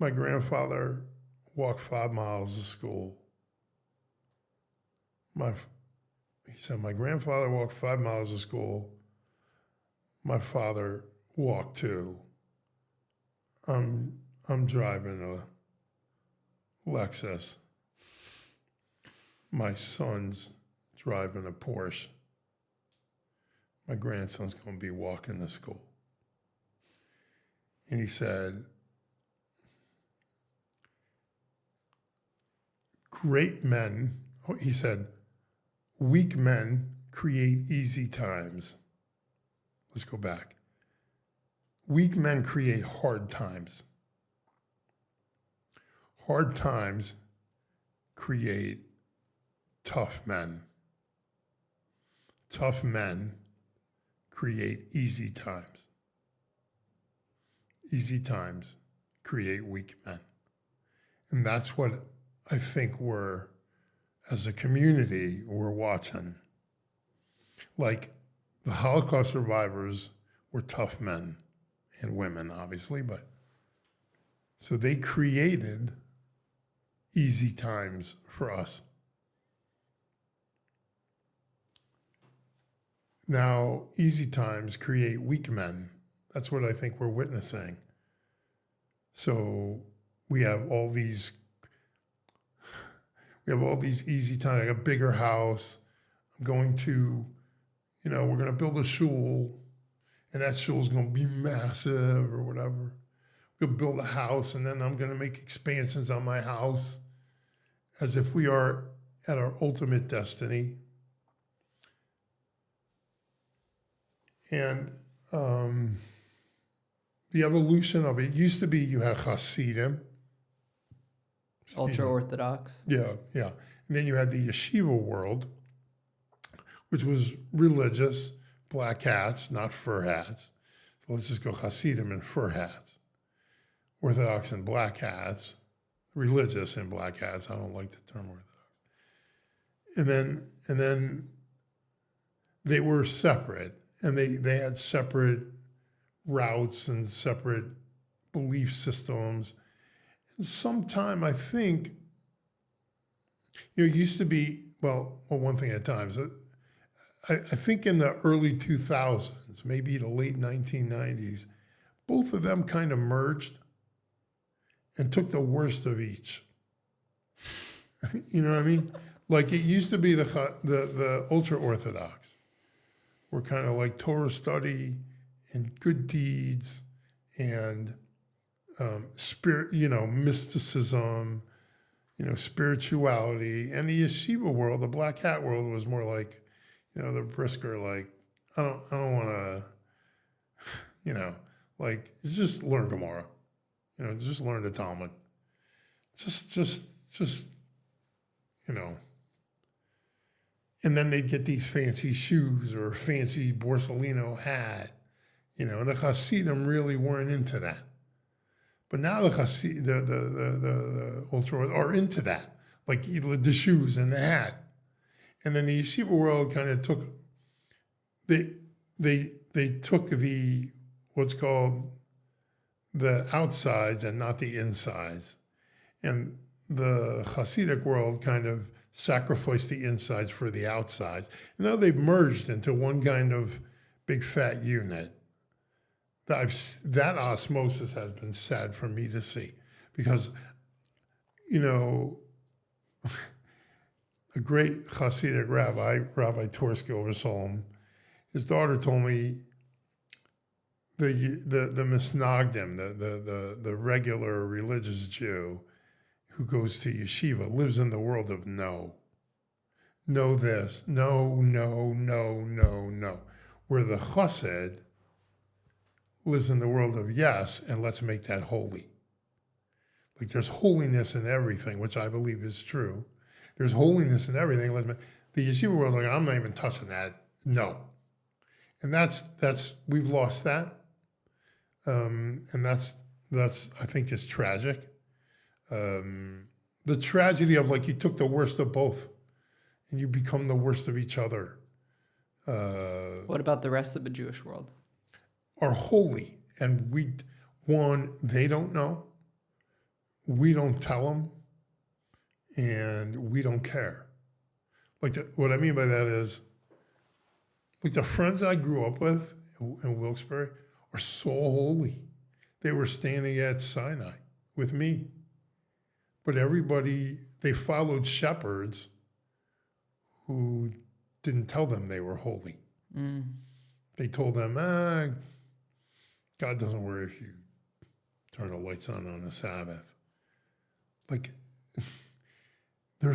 my grandfather walked 5 miles to school. He said, my grandfather walked 5 miles to school. My father walked 2. I'm driving a Lexus. My son's driving a Porsche. My grandson's going to be walking to school. And he said, great men, he said, weak men create easy times. Let's go back. Weak men create hard times. Hard times create tough men. Tough men create easy times. Easy times create weak men. And that's what I think we're, as a community, we're watching. Like, the Holocaust survivors were tough men and women, obviously, but so they created easy times for us. Now, easy times create weak men. That's what I think we're witnessing. So we have all these easy times, like a bigger house. I'm going to, we're going to build a shul, and that shul is going to be massive or whatever. We'll build a house, and then I'm going to make expansions on my house as if we are at our ultimate destiny. And the evolution of it used to be you had Hasidim. Ultra-Orthodox. Yeah. And then you had the yeshiva world, which was religious, black hats, not fur hats. So let's just go Hasidim and fur hats. Orthodox and black hats, religious and black hats. I don't like the term Orthodox. And then they were separate, and they had separate routes and separate belief systems. And sometime, I think, it used to be, well, one thing at a time. So I think in the early 2000s, maybe the late 1990s, both of them kind of merged and took the worst of each. You know what I mean? Like, it used to be the ultra-Orthodox were kind of like Torah study and good deeds and spirit, mysticism, spirituality. And the yeshiva world, the black hat world, was more like, the brisker, like, I don't want to, like, just learn Gemara, just learn the Talmud, just. And then they'd get these fancy shoes or a fancy Borsalino hat, and the Hasidim really weren't into that. But now the ultra are into that, like the shoes and the hat. And then the yeshiva world kind of took, they took the, what's called the outsides and not the insides. And the Hasidic world kind of sacrificed the insides for the outsides. And now they've merged into one kind of big fat unit. That osmosis has been sad for me to see, because, a great Hasidic rabbi, Rabbi Torsky over Solom, his daughter told me the misnagdim, the regular religious Jew who goes to yeshiva lives in the world of no. No this, no. Where the chassid lives in the world of yes, and let's make that holy. Like, there's holiness in everything, which I believe is true. There's holiness in everything. The yeshiva world's like, I'm not even touching that. No. And that's we've lost that. And that's I think is tragic. The tragedy of, like, you took the worst of both and you become the worst of each other. What about the rest of the Jewish world? Are holy, and they don't know, we don't tell them, and we don't care. Like, what I mean by that is, like, the friends I grew up with in Wilkes-Barre are so holy. They were standing at Sinai with me. But everybody, they followed shepherds who didn't tell them they were holy. Mm. They told them, God doesn't worry if you turn the lights on a Sabbath. Like, they're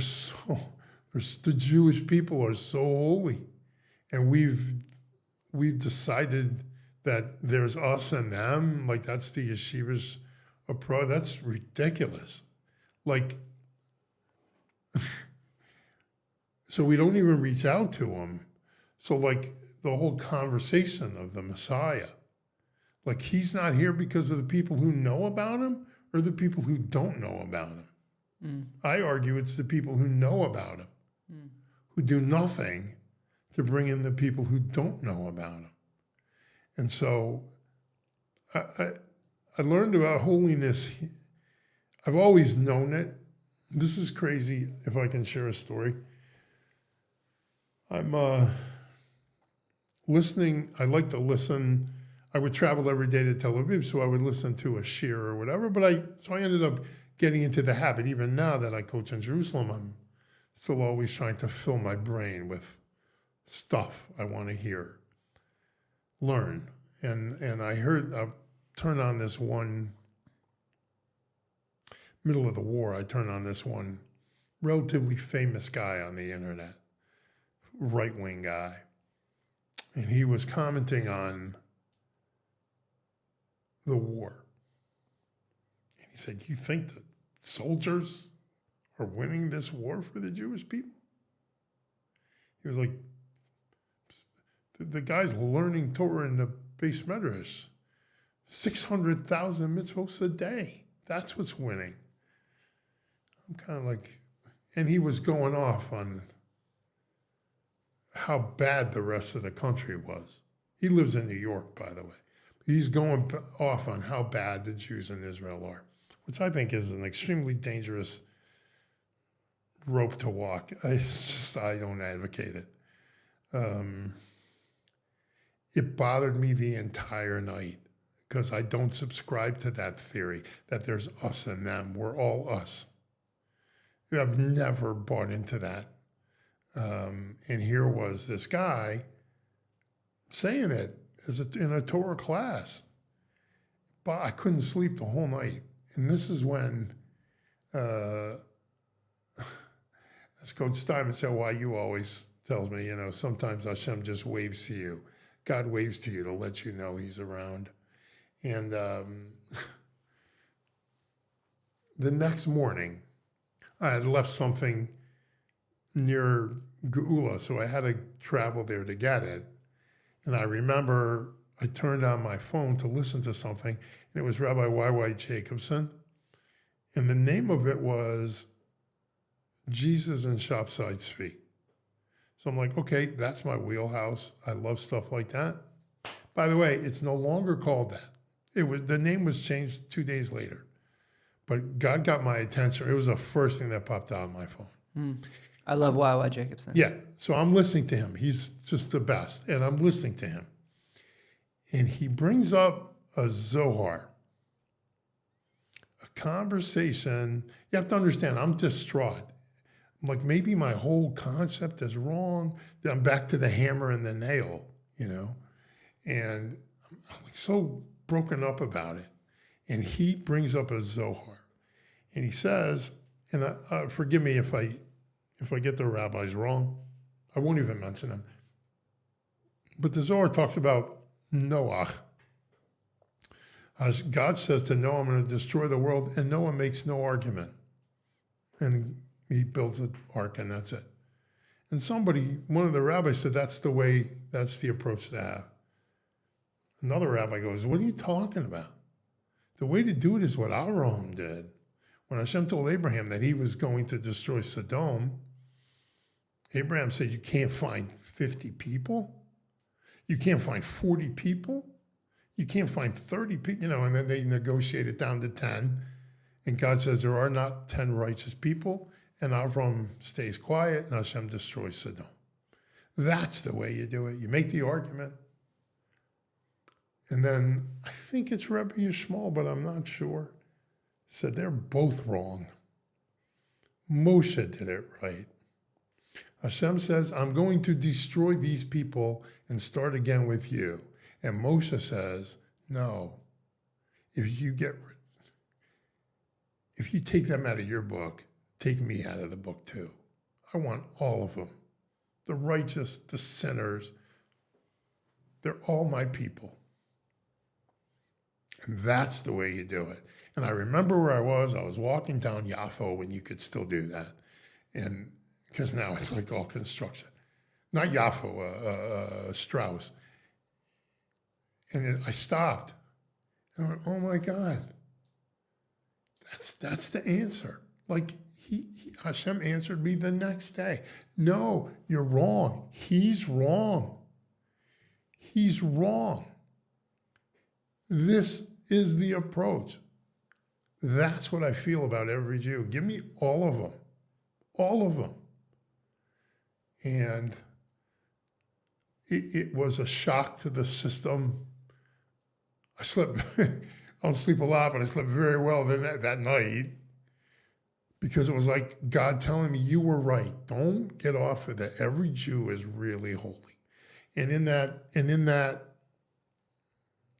the Jewish people are so holy, and we've decided that there's us and them. Like, that's the yeshiva's approach. That's ridiculous. Like, so we don't even reach out to them. So, like, the whole conversation of the Messiah, like, he's not here because of the people who know about him or the people who don't know about him. I argue it's the people who know about him, who do nothing to bring in the people who don't know about him. And so I learned about holiness. I've always known it. This is crazy if I can share a story. I'm listening. I like to listen. I would travel every day to Tel Aviv, so I would listen to a shir or whatever. So I ended up getting into the habit. Even now that I coach in Jerusalem, I'm still always trying to fill my brain with stuff I want to hear, learn. And I turned on this one, middle of the war, I turned on this one relatively famous guy on the internet, right-wing guy. And he was commenting on the war. And he said, "You think the soldiers are winning this war for the Jewish people?" He was like, the guy's learning Torah in the base medrash, 600,000 mitzvos a day. That's what's winning. I'm kind of like, and he was going off on how bad the rest of the country was. He lives in New York, by the way. He's going off on how bad the Jews in Israel are, which I think is an extremely dangerous rope to walk. I don't advocate it. It bothered me the entire night because I don't subscribe to that theory that there's us and them. We're all us. I've never bought into that. And here was this guy saying it in a Torah class. But I couldn't sleep the whole night. And this is when, as Coach Steinman said, you always tells me, sometimes Hashem just waves to you. God waves to you to let you know he's around. And the next morning, I had left something near Geula, so I had to travel there to get it. And I remember I turned on my phone to listen to something, and it was Rabbi Y.Y. Jacobson. And the name of it was Jesus in Shopside Tzvi. So I'm like, okay, that's my wheelhouse. I love stuff like that. By the way, it's no longer called that. The name was changed 2 days later. But God got my attention. It was the first thing that popped out on my phone. I love Y.Y. Jacobson. Yeah. So I'm listening to him. He's just the best. And I'm listening to him. And he brings up a Zohar, a conversation. You have to understand, I'm distraught. I'm like, maybe my whole concept is wrong. I'm back to the hammer and the nail, and I'm like so broken up about it. And he brings up a Zohar, and he says, and forgive me if I get the rabbis wrong, I won't even mention them. But the Zohar talks about Noah. As God says to Noah, "I'm going to destroy the world," and Noah makes no argument, and he builds an ark, and that's it. And one of the rabbis said, that's the approach to have. Another rabbi goes, "What are you talking about? The way to do it is what Abraham did. When Hashem told Abraham that he was going to destroy Sodom, Abraham said, you can't find 50 people. You can't find 40 people. You can't find 30 people, and then they negotiated down to 10. And God says there are not 10 righteous people. And Avram stays quiet, and Hashem destroys Sodom. That's the way you do it. You make the argument. And then I think it's Rebbe Yishmael, but I'm not sure, said they're both wrong. Moshe did it right. Hashem says, I'm going to destroy these people and start again with you. And Moshe says, no, if you take them out of your book, take me out of the book too. I want all of them. The righteous, the sinners, they're all my people. And that's the way you do it. And I remember where I was walking down Yafo when you could still do that. And because now it's like all construction. Not Yafo, Strauss. And I stopped. And I went, oh my God. That's the answer. Like Hashem answered me the next day. No, you're wrong. He's wrong. He's wrong. This is the approach. That's what I feel about every Jew. Give me all of them. All of them. And it was a shock to the system. I slept, I don't sleep a lot, but I slept very well that night, because it was like God telling me, you were right. Don't get off of that. Every Jew is really holy. And in that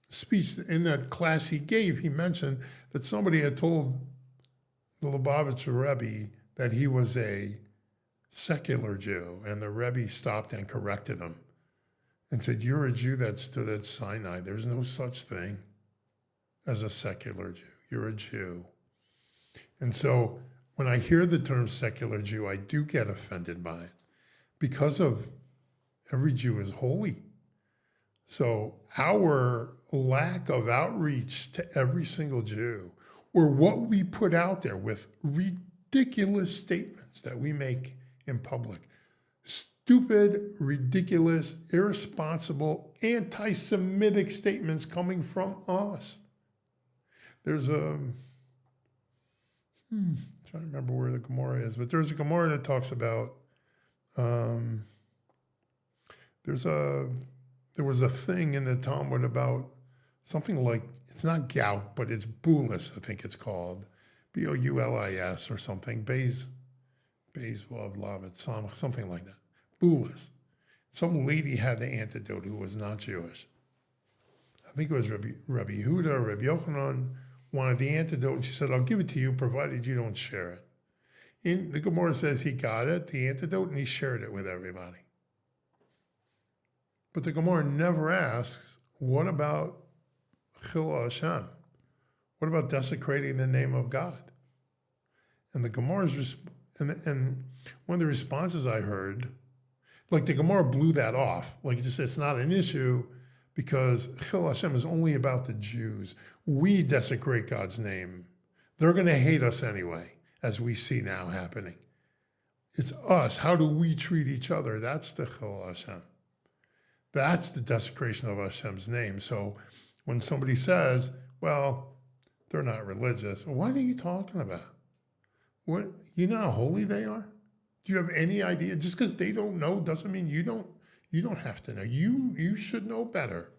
speech, in that class he gave, he mentioned that somebody had told the Lubavitcher Rebbe that he was a secular Jew, and the Rebbe stopped and corrected him and said, you're a Jew that stood at Sinai. There's no such thing as a secular Jew. You're a Jew. And so when I hear the term secular Jew, I do get offended by it, because of every Jew is holy. So our lack of outreach to every single Jew, or what we put out there with ridiculous statements that we make in public, stupid, ridiculous, irresponsible, anti-Semitic statements coming from us. There's I'm trying to remember where the Gemara is, but there's a Gemara that talks about, there was a thing in the Talmud about something like, it's not gout, but it's bulis, I think it's called, Boulis or something, Beis Lamed, something like that, bulis. Some lady had the antidote who was not Jewish. I think it was Rabbi Yehuda, Rabbi Yochanan wanted the antidote, and she said, I'll give it to you, provided you don't share it. And the Gemara says he got it, the antidote, and he shared it with everybody. But the Gemara never asks, what about Chil Hashem? What about desecrating the name of God? And the Gemara's, and one of the responses I heard, like the Gemara blew that off. Like it's not an issue, because Chil Hashem is only about the Jews. We desecrate God's name. They're going to hate us anyway, as we see now happening. It's us. How do we treat each other? That's the Chil Hashem. That's the desecration of Hashem's name. So when somebody says, well, they're not religious, what are you talking about? What, you know how holy they are? Do you have any idea? Just because they don't know doesn't mean you don't have to know. You should know better.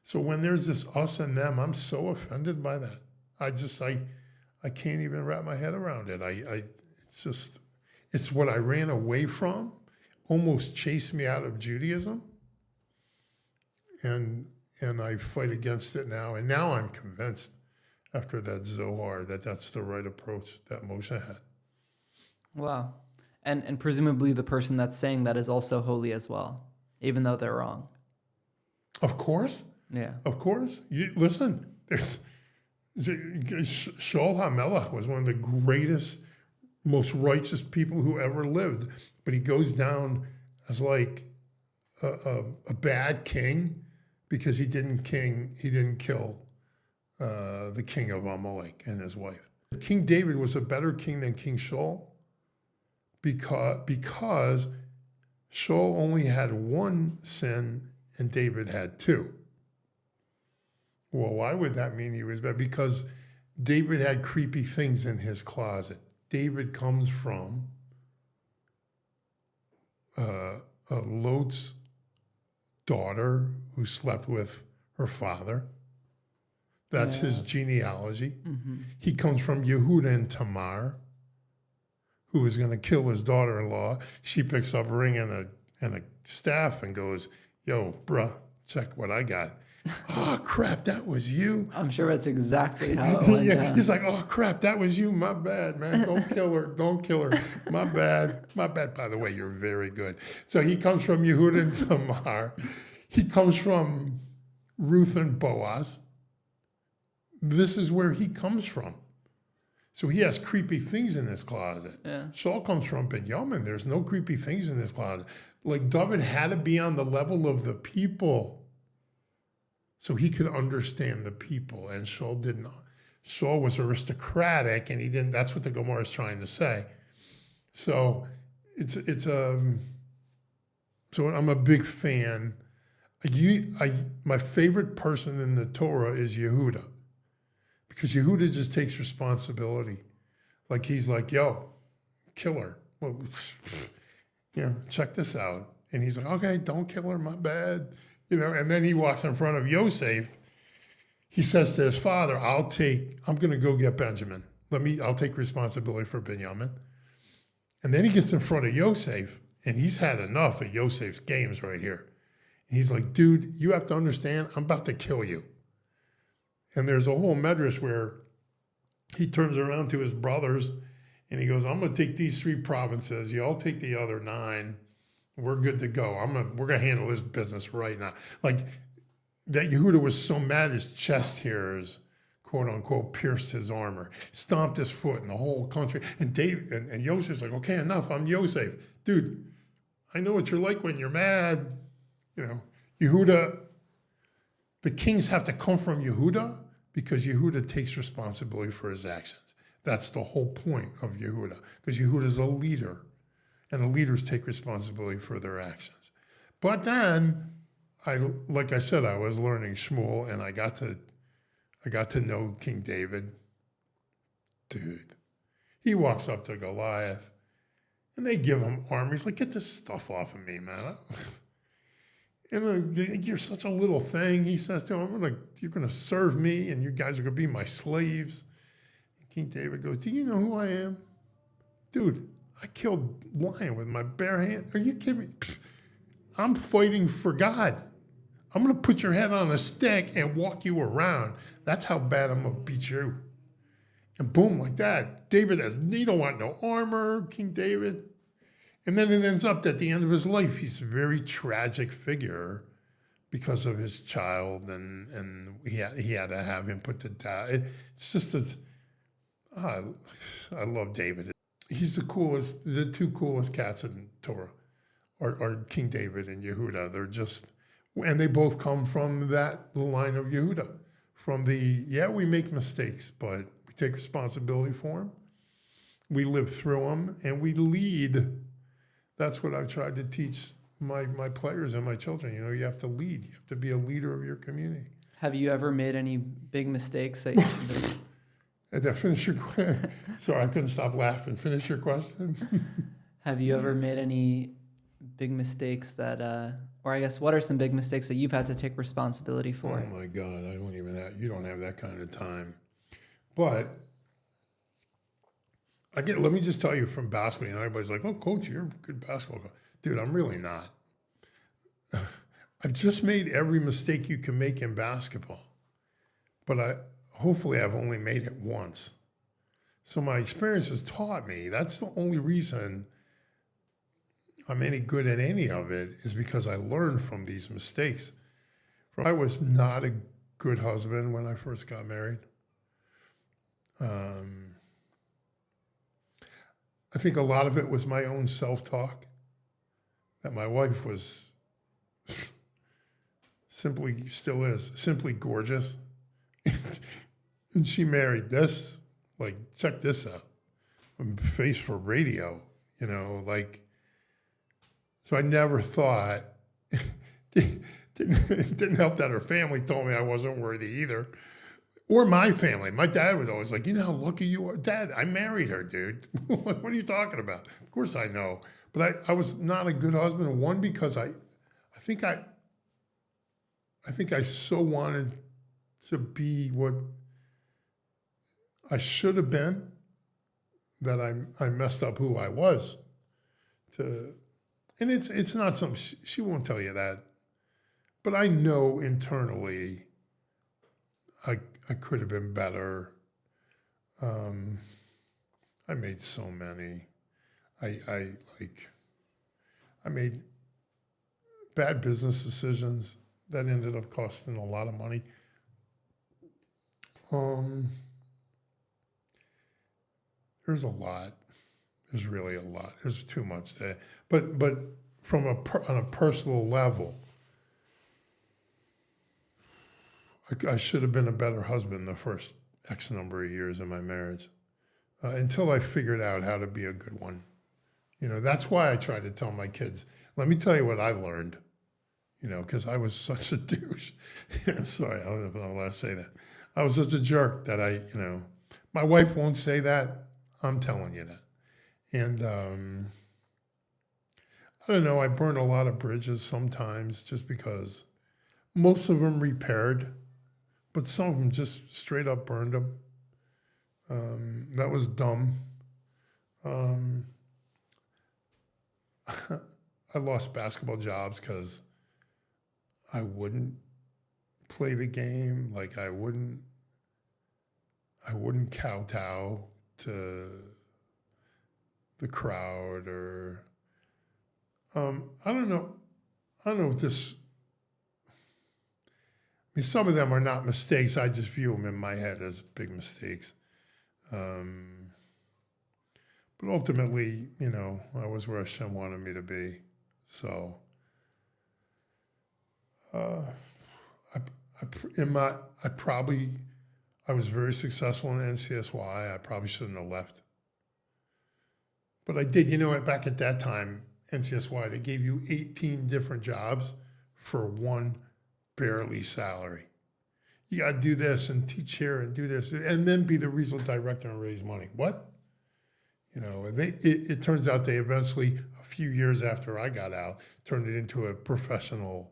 So when there's this us and them, I'm so offended by that. I can't even wrap my head around it. It's what I ran away from, almost chased me out of Judaism. And I fight against it now. And now I'm convinced, after that Zohar, that that's the right approach that Moshe had. Wow. And presumably the person that's saying that is also holy as well, even though they're wrong. Of course. Yeah. Of course. Listen, Shaul HaMelech was one of the greatest, most righteous people who ever lived. But he goes down as like a bad king because he didn't kill the king of Amalek and his wife. King David was a better king than King Shaul because Shaul only had one sin and David had two. Well, why would that mean he was bad? Because David had creepy things in his closet. David comes from Lot's daughter who slept with her father. That's his genealogy. Mm-hmm. He comes from Yehuda and Tamar, who is going to kill his daughter-in-law. She picks up a ring and a staff and goes, yo, bruh, check what I got. Oh, crap, that was you. I'm sure that's exactly how it went Yeah, down. he's like, oh, crap, that was you. My bad, man. Don't kill her. Don't kill her. My bad. My bad. By the way, you're very good. So he comes from Yehuda and Tamar. He comes from Ruth and Boaz. This is where he comes from. So he has creepy things in his closet. Yeah. Saul comes from Benjamin. There's no creepy things in his closet. Like David had to be on the level of the people so he could understand the people. And Saul didn't. Saul was aristocratic, and he didn't. That's what the Gemara is trying to say. So so I'm a big fan. My favorite person in the Torah is Yehuda, because Yehuda just takes responsibility. Like he's like, yo, kill her. Well, check this out. And he's like, okay, don't kill her, my bad. And then he walks in front of Yosef. He says to his father, I'm going to go get Benjamin. I'll take responsibility for Benjamin. And then he gets in front of Yosef, and he's had enough of Yosef's games right here. And he's like, dude, you have to understand, I'm about to kill you. And there's a whole medrash where he turns around to his brothers and he goes, I'm going to take these 3 provinces. You all take the other 9. We're good to go. We're going to handle this business right now. Like that Yehuda was so mad his chest hairs, quote unquote, pierced his armor, stomped his foot in the whole country. And Dave and Yosef's like, okay, enough. I'm Yosef. Dude, I know what you're like when you're mad. Yehuda, the kings have to come from Yehuda because Yehuda takes responsibility for his actions. That's the whole point of Yehuda, because Yehuda is a leader, and the leaders take responsibility for their actions. But then, like I said, I was learning Shmuel, and I got to know King David. Dude, he walks up to Goliath, and they give him armor. He's like, get this stuff off of me, man. And you're such a little thing. He says to him, you're going to serve me, and you guys are going to be my slaves. And King David goes, do you know who I am? Dude, I killed lion with my bare hand. Are you kidding me? I'm fighting for God. I'm going to put your head on a stick and walk you around. That's how bad I'm going to beat you. And boom, like that. David he don't want no armor, King David. And then it ends up that at the end of his life, he's a very tragic figure because of his child, and he had to have him put to death. It's just I love David. He's the 2 coolest cats in Torah are King David and Yehuda. And they both come from the line of Yehuda. From we make mistakes, but we take responsibility for them. We live through them, and we lead. That's what I've tried to teach my players and my children. You have to lead. You have to be a leader of your community. Have you ever made any big mistakes that And then finish your question. Sorry, I couldn't stop laughing. Finish your question. Have you ever made any big mistakes that, or I guess, what are some big mistakes that you've had to take responsibility for? Oh my God, you don't have that kind of time. But let me just tell you from basketball, everybody's like, oh, coach, you're a good basketball coach. Dude, I'm really not. I've just made every mistake you can make in basketball. But hopefully I've only made it once. So my experience has taught me that's the only reason I'm any good at any of it, is because I learned from these mistakes. I was not a good husband when I first got married. I think a lot of it was my own self-talk, that my wife was still is, simply gorgeous. And she married this, check this out, face for radio, so I never thought, didn't help that her family told me I wasn't worthy either. Or my family. My dad was always like, you know how lucky you are? Dad, I married her, dude. What are you talking about? Of course I know. But I was not a good husband. One, because I think I so wanted to be what I should have been, that I messed up who I was. And it's not something, she won't tell you that. but I know internally I could have been better. I made so many. I made bad business decisions that ended up costing a lot of money. There's a lot. There's really a lot. There's too much there. But from on a personal level, I should have been a better husband the first X number of years of my marriage, until I figured out how to be a good one. That's why I try to tell my kids, let me tell you what I learned, because I was such a douche. Sorry, I don't know if I'm allowed to say that. I was such a jerk that my wife won't say that. I'm telling you that. And I don't know, I burn a lot of bridges sometimes just because most of them repaired, but some of them just straight up burned them. That was dumb. I lost basketball jobs because I wouldn't play the game. Like I wouldn't kowtow to the crowd, or I don't know if this. I mean, some of them are not mistakes. I just view them in my head as big mistakes. But ultimately, I was where Hashem wanted me to be. So, I was very successful in NCSY. I probably shouldn't have left. But I did. Back at that time, NCSY, they gave you 18 different jobs for one barely salary. You got to do this and teach here and do this and then be the regional director and raise money. What? It turns out they eventually, a few years after I got out, turned it into a professional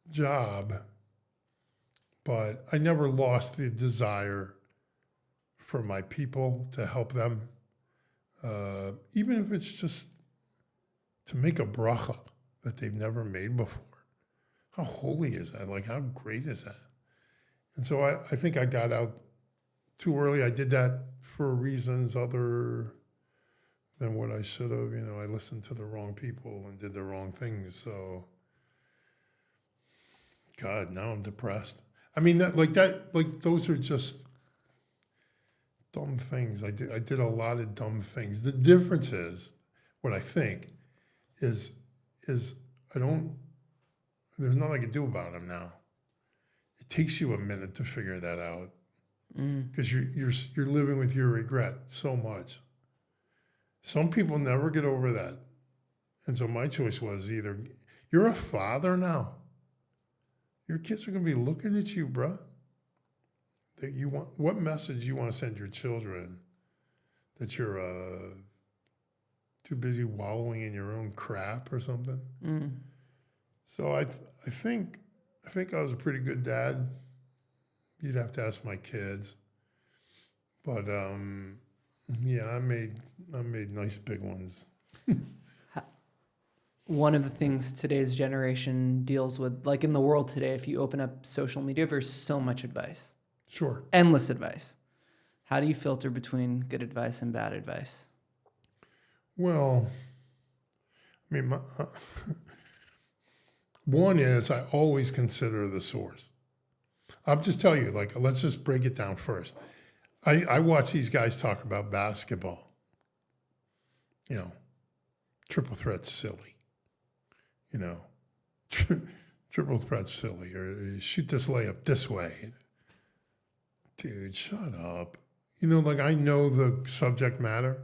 job. But I never lost the desire for my people to help them, even if it's just to make a bracha that they've never made before. How holy is that? Like, how great is that? And so I think I got out too early. I did that for reasons other than what I should have. I listened to the wrong people and did the wrong things. So, God, now I'm depressed. I mean, those are just dumb things. I did a lot of dumb things. The difference is, what I think is there's nothing I can do about them now. It takes you a minute to figure that out because you're living with your regret so much. Some people never get over that. And so my choice was either you're a father now. Your kids are going to be looking at you, bruh. What message you want to send your children? That you're too busy wallowing in your own crap or something? So I think I was a pretty good dad. You'd have to ask my kids. But yeah, I made nice big ones. One of the things today's generation deals with, like in the world today, if you open up social media, there's so much advice. Sure. Endless advice. How do you filter between good advice and bad advice? Well, I mean, one is I always consider the source. I'll just tell you, let's just break it down first. I watch these guys talk about basketball. Triple threat's silly. Triple threat's silly. Or shoot this layup this way. Dude, shut up. I know the subject matter.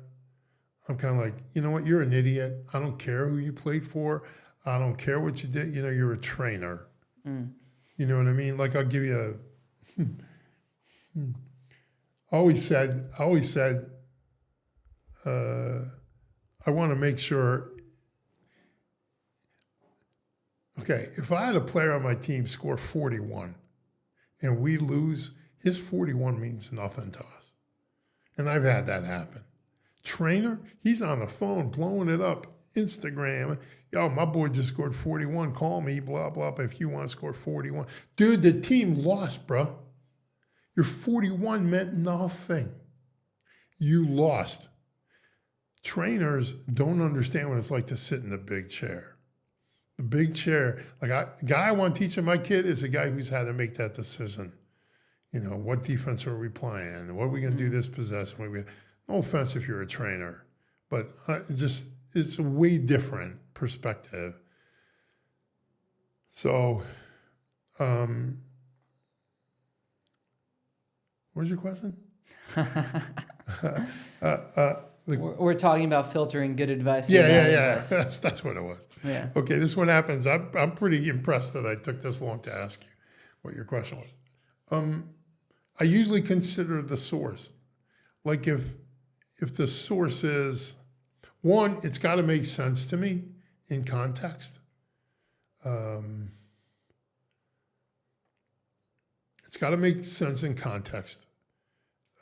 I'm kind of like, you know what? You're an idiot. I don't care who you played for. I don't care what you did. You're a trainer. You know what I mean? I'll give you I always said, I want to make sure, okay, if I had a player on my team score 41 and we lose, his 41 means nothing to us. And I've had that happen. Trainer, he's on the phone blowing it up Instagram. Yo, my boy just scored 41. Call me, blah, blah, if you want to score 41. Dude, the team lost, bro. Your 41 meant nothing. You lost. Trainers don't understand what it's like to sit in the big chair. The big chair, the guy I want teaching my kid is a guy who's had to make that decision. What defense are we playing? What are we going to do this possession? No offense if you're a trainer, but it's a way different perspective. So, what's your question? We're talking about filtering good advice. Yeah. That's what it was. Yeah. Okay, this is what happens. I'm pretty impressed that I took this long to ask you what your question was. I usually consider the source. Like if the source is, one, it's got to make sense to me in context. It's got to make sense in context.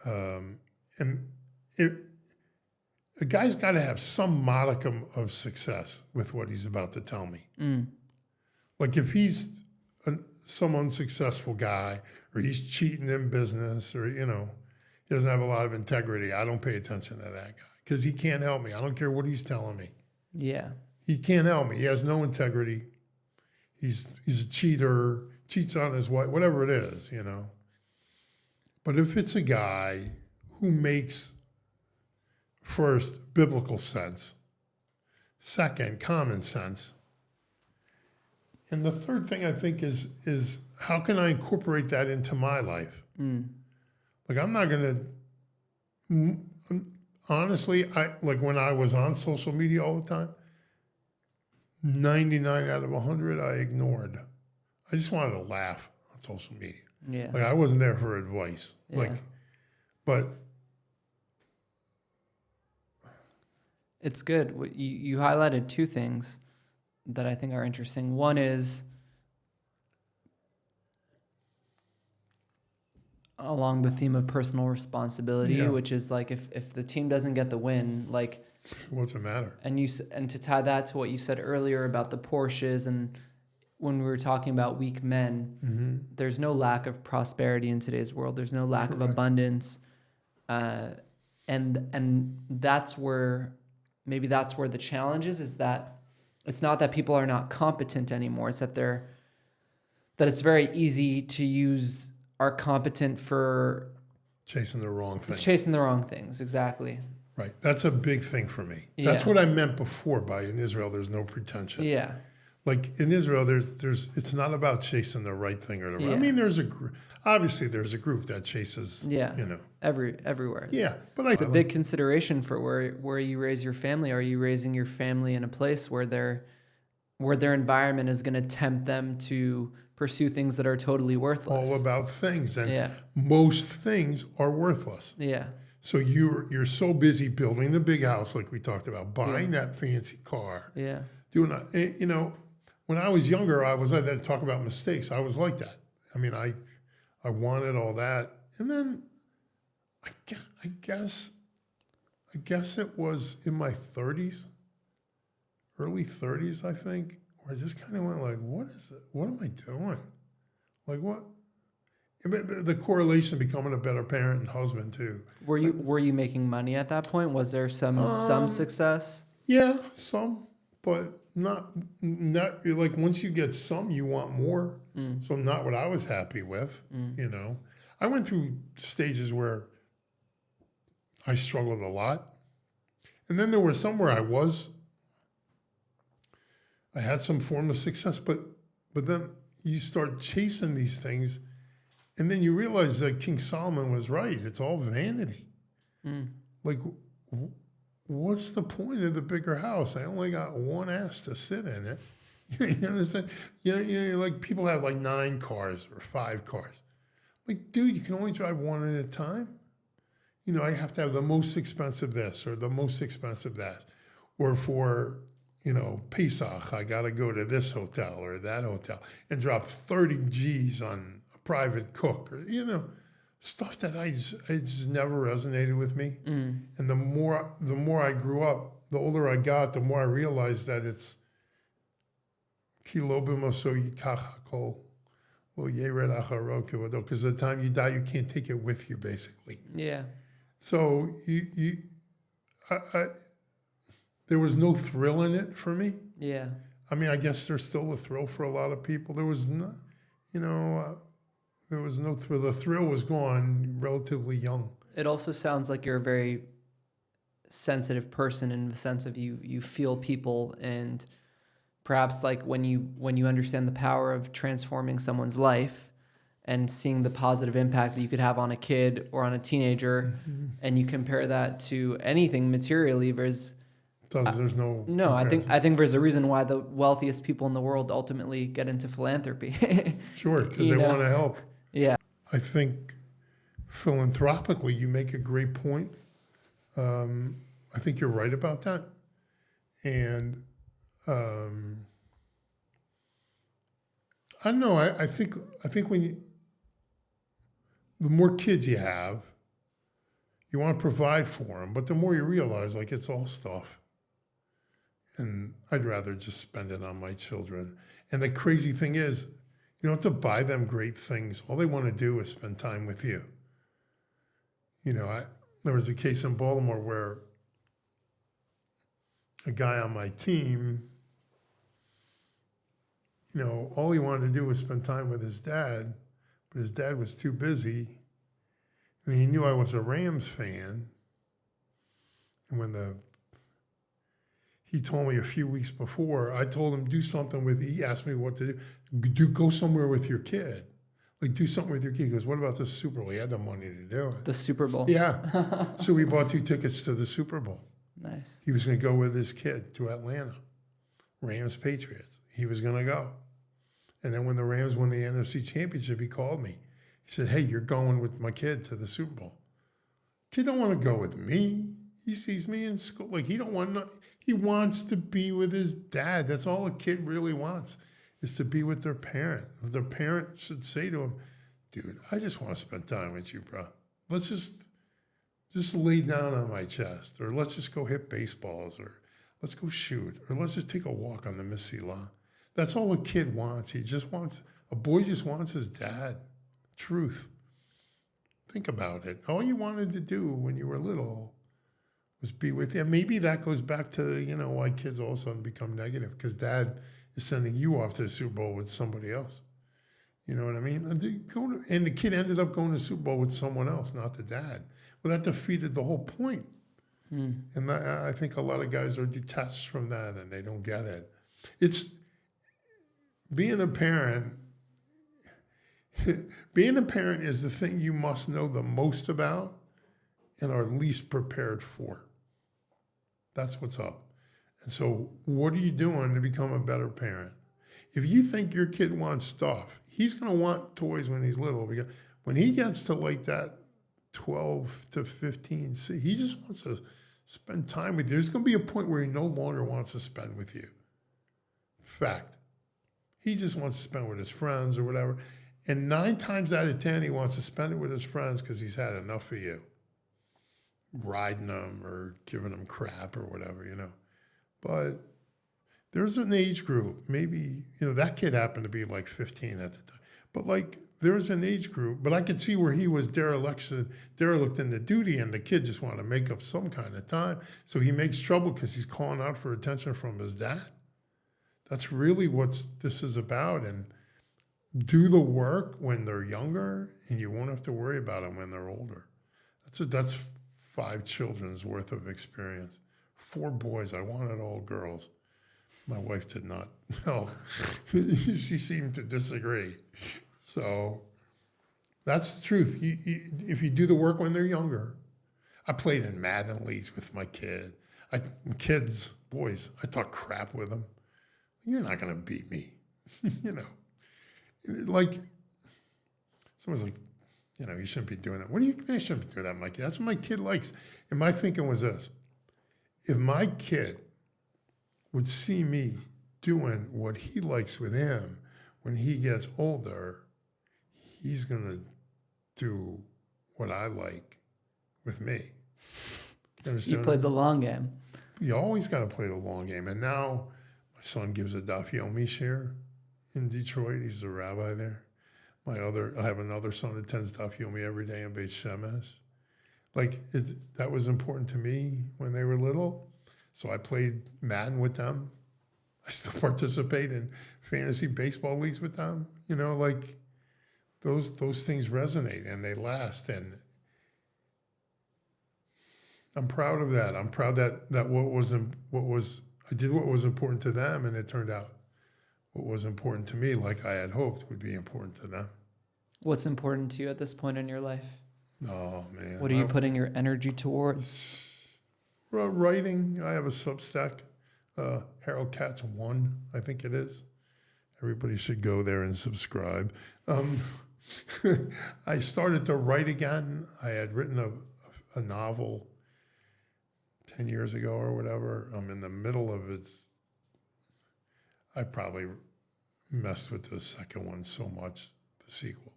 And a guy's got to have some modicum of success with what he's about to tell me. Like if he's some unsuccessful guy, or he's cheating in business, or, he doesn't have a lot of integrity, I don't pay attention to that guy because he can't help me. I don't care what he's telling me. Yeah. He can't help me. He has no integrity. He's a cheater, cheats on his wife, whatever it is, But if it's a guy who makes, first, biblical sense, second, common sense, and the third thing I think is how can I incorporate that into my life? Like I'm not going to, honestly, when I was on social media all the time, 99 out of 100 I ignored. I just wanted to laugh on social media. Yeah. Like I wasn't there for advice. Yeah. But it's good. You highlighted two things that I think are interesting. One is along the theme of personal responsibility, which is like if the team doesn't get the win, like what's the matter? And to tie that to what you said earlier about the Porsches, and when we were talking about weak men, there's no lack of prosperity in today's world. There's no lack of abundance, and that's where the challenge is that it's not that people are not competent anymore. It's that it's very easy to use are competent for chasing the wrong thing. Chasing the wrong things, exactly. Right. That's a big thing for me. Yeah. That's what I meant before by in Israel there's no pretension. Yeah. Like in Israel there's it's not about chasing the right thing or the right. I mean there's a group that chases everywhere. Yeah. But it's a big consideration for where you raise your family. Are you raising your family in a place where their environment is going to tempt them to pursue things that are totally worthless? All about things, and most things are worthless. Yeah. So you're so busy building the big house, like we talked about, buying that fancy car. Yeah. Doing that. When I was younger, I was like that to talk about mistakes. I was like that. I mean, I wanted all that, and then I guess it was in my 30s, early 30s, I think. I just kind of went like, what is it? What am I doing? Like what? The correlation to becoming a better parent and husband too. Were you making money at that point? Was there some success? Yeah, some, but not like once you get some, you want more. So not what I was happy with. I went through stages where I struggled a lot, and then there were some where I had some form of success, but then you start chasing these things, and then you realize that King Solomon was right. It's all vanity. Like, what's the point of the bigger house? I only got one ass to sit in it. You understand? Like people have like 9 cars or 5 cars. Like, dude, you can only drive one at a time. I have to have the most expensive this or the most expensive that, or for Pesach, I got to go to this hotel or that hotel and drop 30 G's on a private cook, or, stuff that I just never resonated with me. And the more I grew up, the older I got, the more I realized that it's because the time you die, you can't take it with you, basically. Yeah. So there was no thrill in it for me. Yeah. I mean, I guess there's still a thrill for a lot of people. There was no, there was no thrill. The thrill was gone relatively young. It also sounds like you're a very sensitive person in the sense of you feel people, and perhaps like when you understand the power of transforming someone's life and seeing the positive impact that you could have on a kid or on a teenager, and you compare that to anything materially, there's no I think there's a reason why the wealthiest people in the world ultimately get into philanthropy. Sure, because they want to help. Yeah. I think philanthropically, you make a great point. I think you're right about that. And I don't know. I think when the more kids you have, you want to provide for them, but the more you realize, like, it's all stuff. And I'd rather just spend it on my children. And the crazy thing is, you don't have to buy them great things. All they want to do is spend time with you. There was a case in Baltimore where a guy on my team, all he wanted to do was spend time with his dad, but his dad was too busy. And he knew I was a Rams fan. And he told me a few weeks before, I told him, do something he asked me what to do. Go somewhere with your kid. Like, do something with your kid. He goes, what about the Super Bowl? He had the money to do it. The Super Bowl. Yeah. So we bought 2 tickets to the Super Bowl. Nice. He was going to go with his kid to Atlanta. Rams, Patriots. He was going to go. And then when the Rams won the NFC Championship, he called me. He said, hey, you're going with my kid to the Super Bowl. Kid don't want to go with me. He sees me in school. Like, he wants to be with his dad. That's all a kid really wants, is to be with their parent. The parent should say to him, dude, I just want to spend time with you, bro. Let's just lay down on my chest, or let's just go hit baseballs, or let's go shoot, or let's just take a walk on the Mississippi lawn. That's all a kid wants. A boy just wants his dad. Truth. Think about it. All you wanted to do when you were little was be with you. And maybe that goes back to, why kids all of a sudden become negative, because dad is sending you off to the Super Bowl with somebody else. You know what I mean? And the kid ended up going to the Super Bowl with someone else, not the dad. Well, that defeated the whole point. And I think a lot of guys are detached from that, and they don't get it. It's being a parent. Being a parent is the thing you must know the most about and are least prepared for. That's what's up. And so what are you doing to become a better parent? If you think your kid wants stuff, he's going to want toys when he's little, because when he gets to like that 12 to 15, he just wants to spend time with you. There's going to be a point where he no longer wants to spend with you. Fact. He just wants to spend with his friends or whatever. And 9 times out of 10, he wants to spend it with his friends because he's had enough of you. Riding them or giving them crap or whatever, But there's an age group, maybe, that kid happened to be like 15 at the time. But like, there's an age group, but I could see where he was derelict in the duty, and the kid just wanted to make up some kind of time. So he makes trouble because he's calling out for attention from his dad. That's really what this is about. And do the work when they're younger, and you won't have to worry about them when they're older. That's 5 children's worth of experience. 4 boys. I wanted all girls. My wife did not. Well, she seemed to disagree. So that's the truth. If you do the work when they're younger. I played in Madden leagues with my kid. Boys, I talk crap with them. You're not going to beat me. Like, someone's like, you shouldn't be doing that. What do you mean I shouldn't be doing that, my kid? That's what my kid likes. And my thinking was this. If my kid would see me doing what he likes with him when he gets older, he's going to do what I like with me. You played the long game. you always got to play the long game. And now my son gives a Daf Yomi share in Detroit. He's a rabbi there. I have another son that attends Daf Yomi every day in Beit Shemesh. That was important to me when they were little. So I played Madden with them. I still participate in fantasy baseball leagues with them. Those things resonate and they last. And I'm proud of that. I'm proud that I did what was important to them, and it turned out what was important to me, like I had hoped, would be important to them. What's important to you at this point in your life? Oh, man. What are you putting your energy towards? Writing. I have a Substack, Harold Katz 1, I think it is. Everybody should go there and subscribe. I started to write again. I had written a novel 10 years ago or whatever. I'm in the middle of it. I probably messed with the second one so much, the sequel.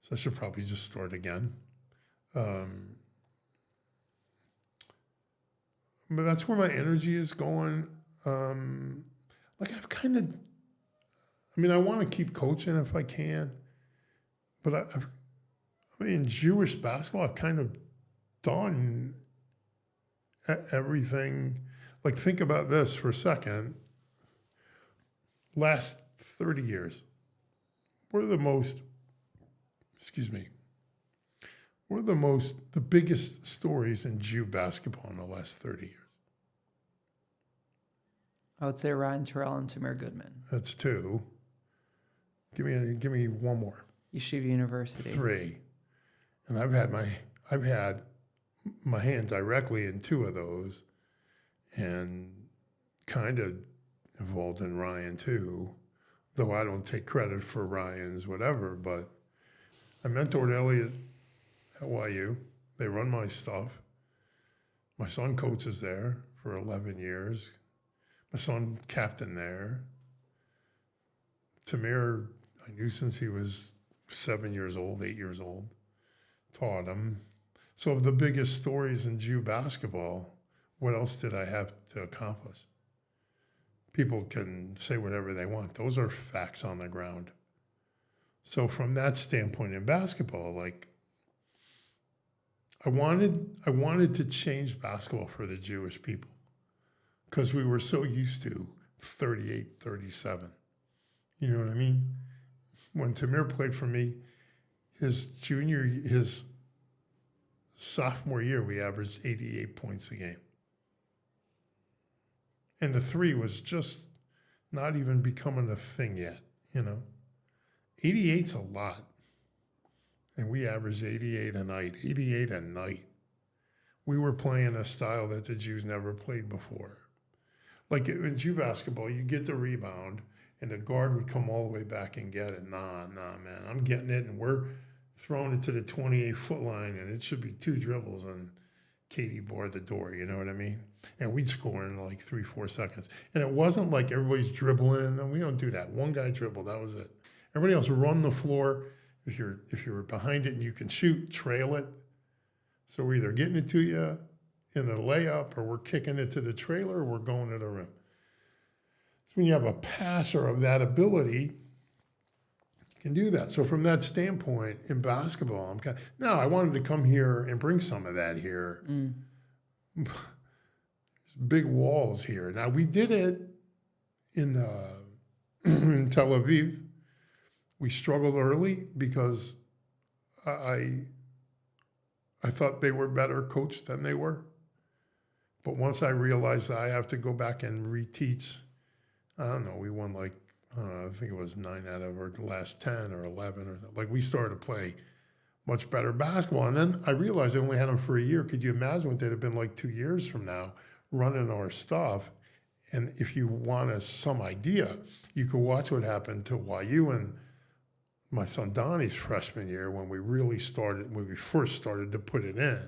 So I should probably just start again. But that's where my energy is going. I want to keep coaching if I can. But in Jewish basketball, I've kind of done everything. Think about this for a second. Last 30 years, the biggest stories in Jew basketball in the last 30 years. I would say Ryan Terrell and Tamir Goodman. That's 2. Give me one more. Yeshiva University. 3. And I've had my hand directly in 2 of those, and kind of involved in Ryan too, though I don't take credit for Ryan's whatever, but I mentored Elliot at YU. They run my stuff. My son coaches there for 11 years. My son captained there. Tamir, I knew since he was 7 years old, 8 years old, taught him. So of the biggest stories in Jew basketball, what else did I have to accomplish? People can say whatever they want. Those are facts on the ground. So from that standpoint in basketball, I wanted to change basketball for the Jewish people because we were so used to 38, 37. You know what I mean? When Tamir played for me, his sophomore year, we averaged 88 points a game. And the 3 was just not even becoming a thing yet, 88's a lot. And we averaged 88 a night. We were playing a style that the Jews never played before. In Jew basketball, you get the rebound, and the guard would come all the way back and get it. Nah, man, I'm getting it, and we're throwing it to the 28-foot line, and it should be 2 dribbles, and Katie barred the door, you know what I mean? And we'd score in 3-4 seconds. And it wasn't like everybody's dribbling, and we don't do that. One guy dribbled, that was it. Everybody else run the floor. If you're behind it and you can shoot, trail it. So we're either getting it to you in the layup, or we're kicking it to the trailer, or we're going to the rim. So when you have a passer of that ability, you can do that. So from that standpoint, in basketball, I wanted to come here and bring some of that here. There's big walls here. Now, we did it in Tel Aviv. We struggled early because I thought they were better coached than they were. But once I realized that I have to go back and reteach, I don't know, we won I think it was 9 out of our last 10 or 11 or something. We started to play much better basketball. And then I realized I only had them for a year. Could you imagine what they'd have been 2 years from now running our stuff? And if you want some idea, you could watch what happened to YU and my son Donnie's freshman year when we first started to put it in,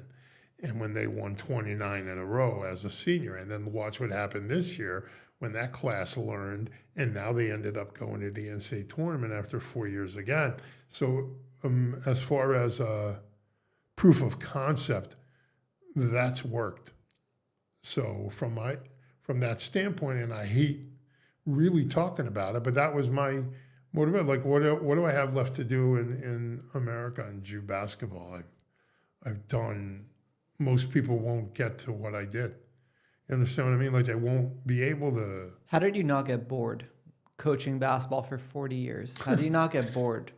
and when they won 29 in a row as a senior. And then watch what happened this year when that class learned, and now they ended up going to the NCAA tournament after 4 years again. So as far as proof of concept, that's worked. So from that standpoint, and I hate really talking about it, but that was my motivation. Like, what do I have left to do in America in Jew basketball? I've done. Most people won't get to what I did. You understand what I mean? Like, they won't be able to. How did you not get bored coaching basketball for 40 years? How do you not get bored?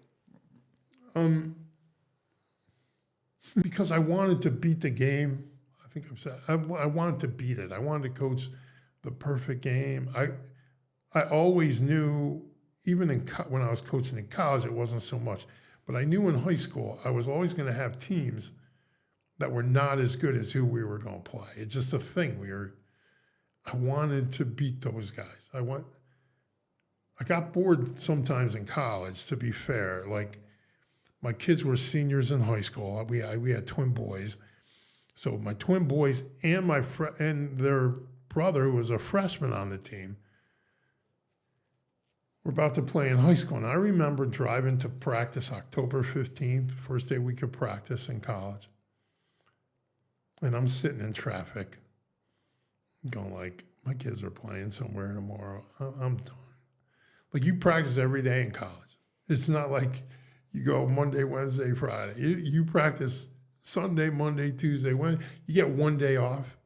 Because I wanted to beat the game. I think I wanted to beat it. I wanted to coach the perfect game. I always knew, even when I was coaching in college, it wasn't so much. But I knew in high school I was always going to have teams that were not as good as who we were going to play. It's just a thing. I wanted to beat those guys. I got bored sometimes in college, to be fair. Like, my kids were seniors in high school. We had twin boys. So my twin boys and and their brother, who was a freshman on the team, were about to play in high school. And I remember driving to practice October 15th, first day we could practice in college. And I'm sitting in traffic going like, my kids are playing somewhere tomorrow. I'm done. Like, you practice every day in college. It's not like you go Monday, Wednesday, Friday. You practice Sunday, Monday, Tuesday, Wednesday. You get one day off,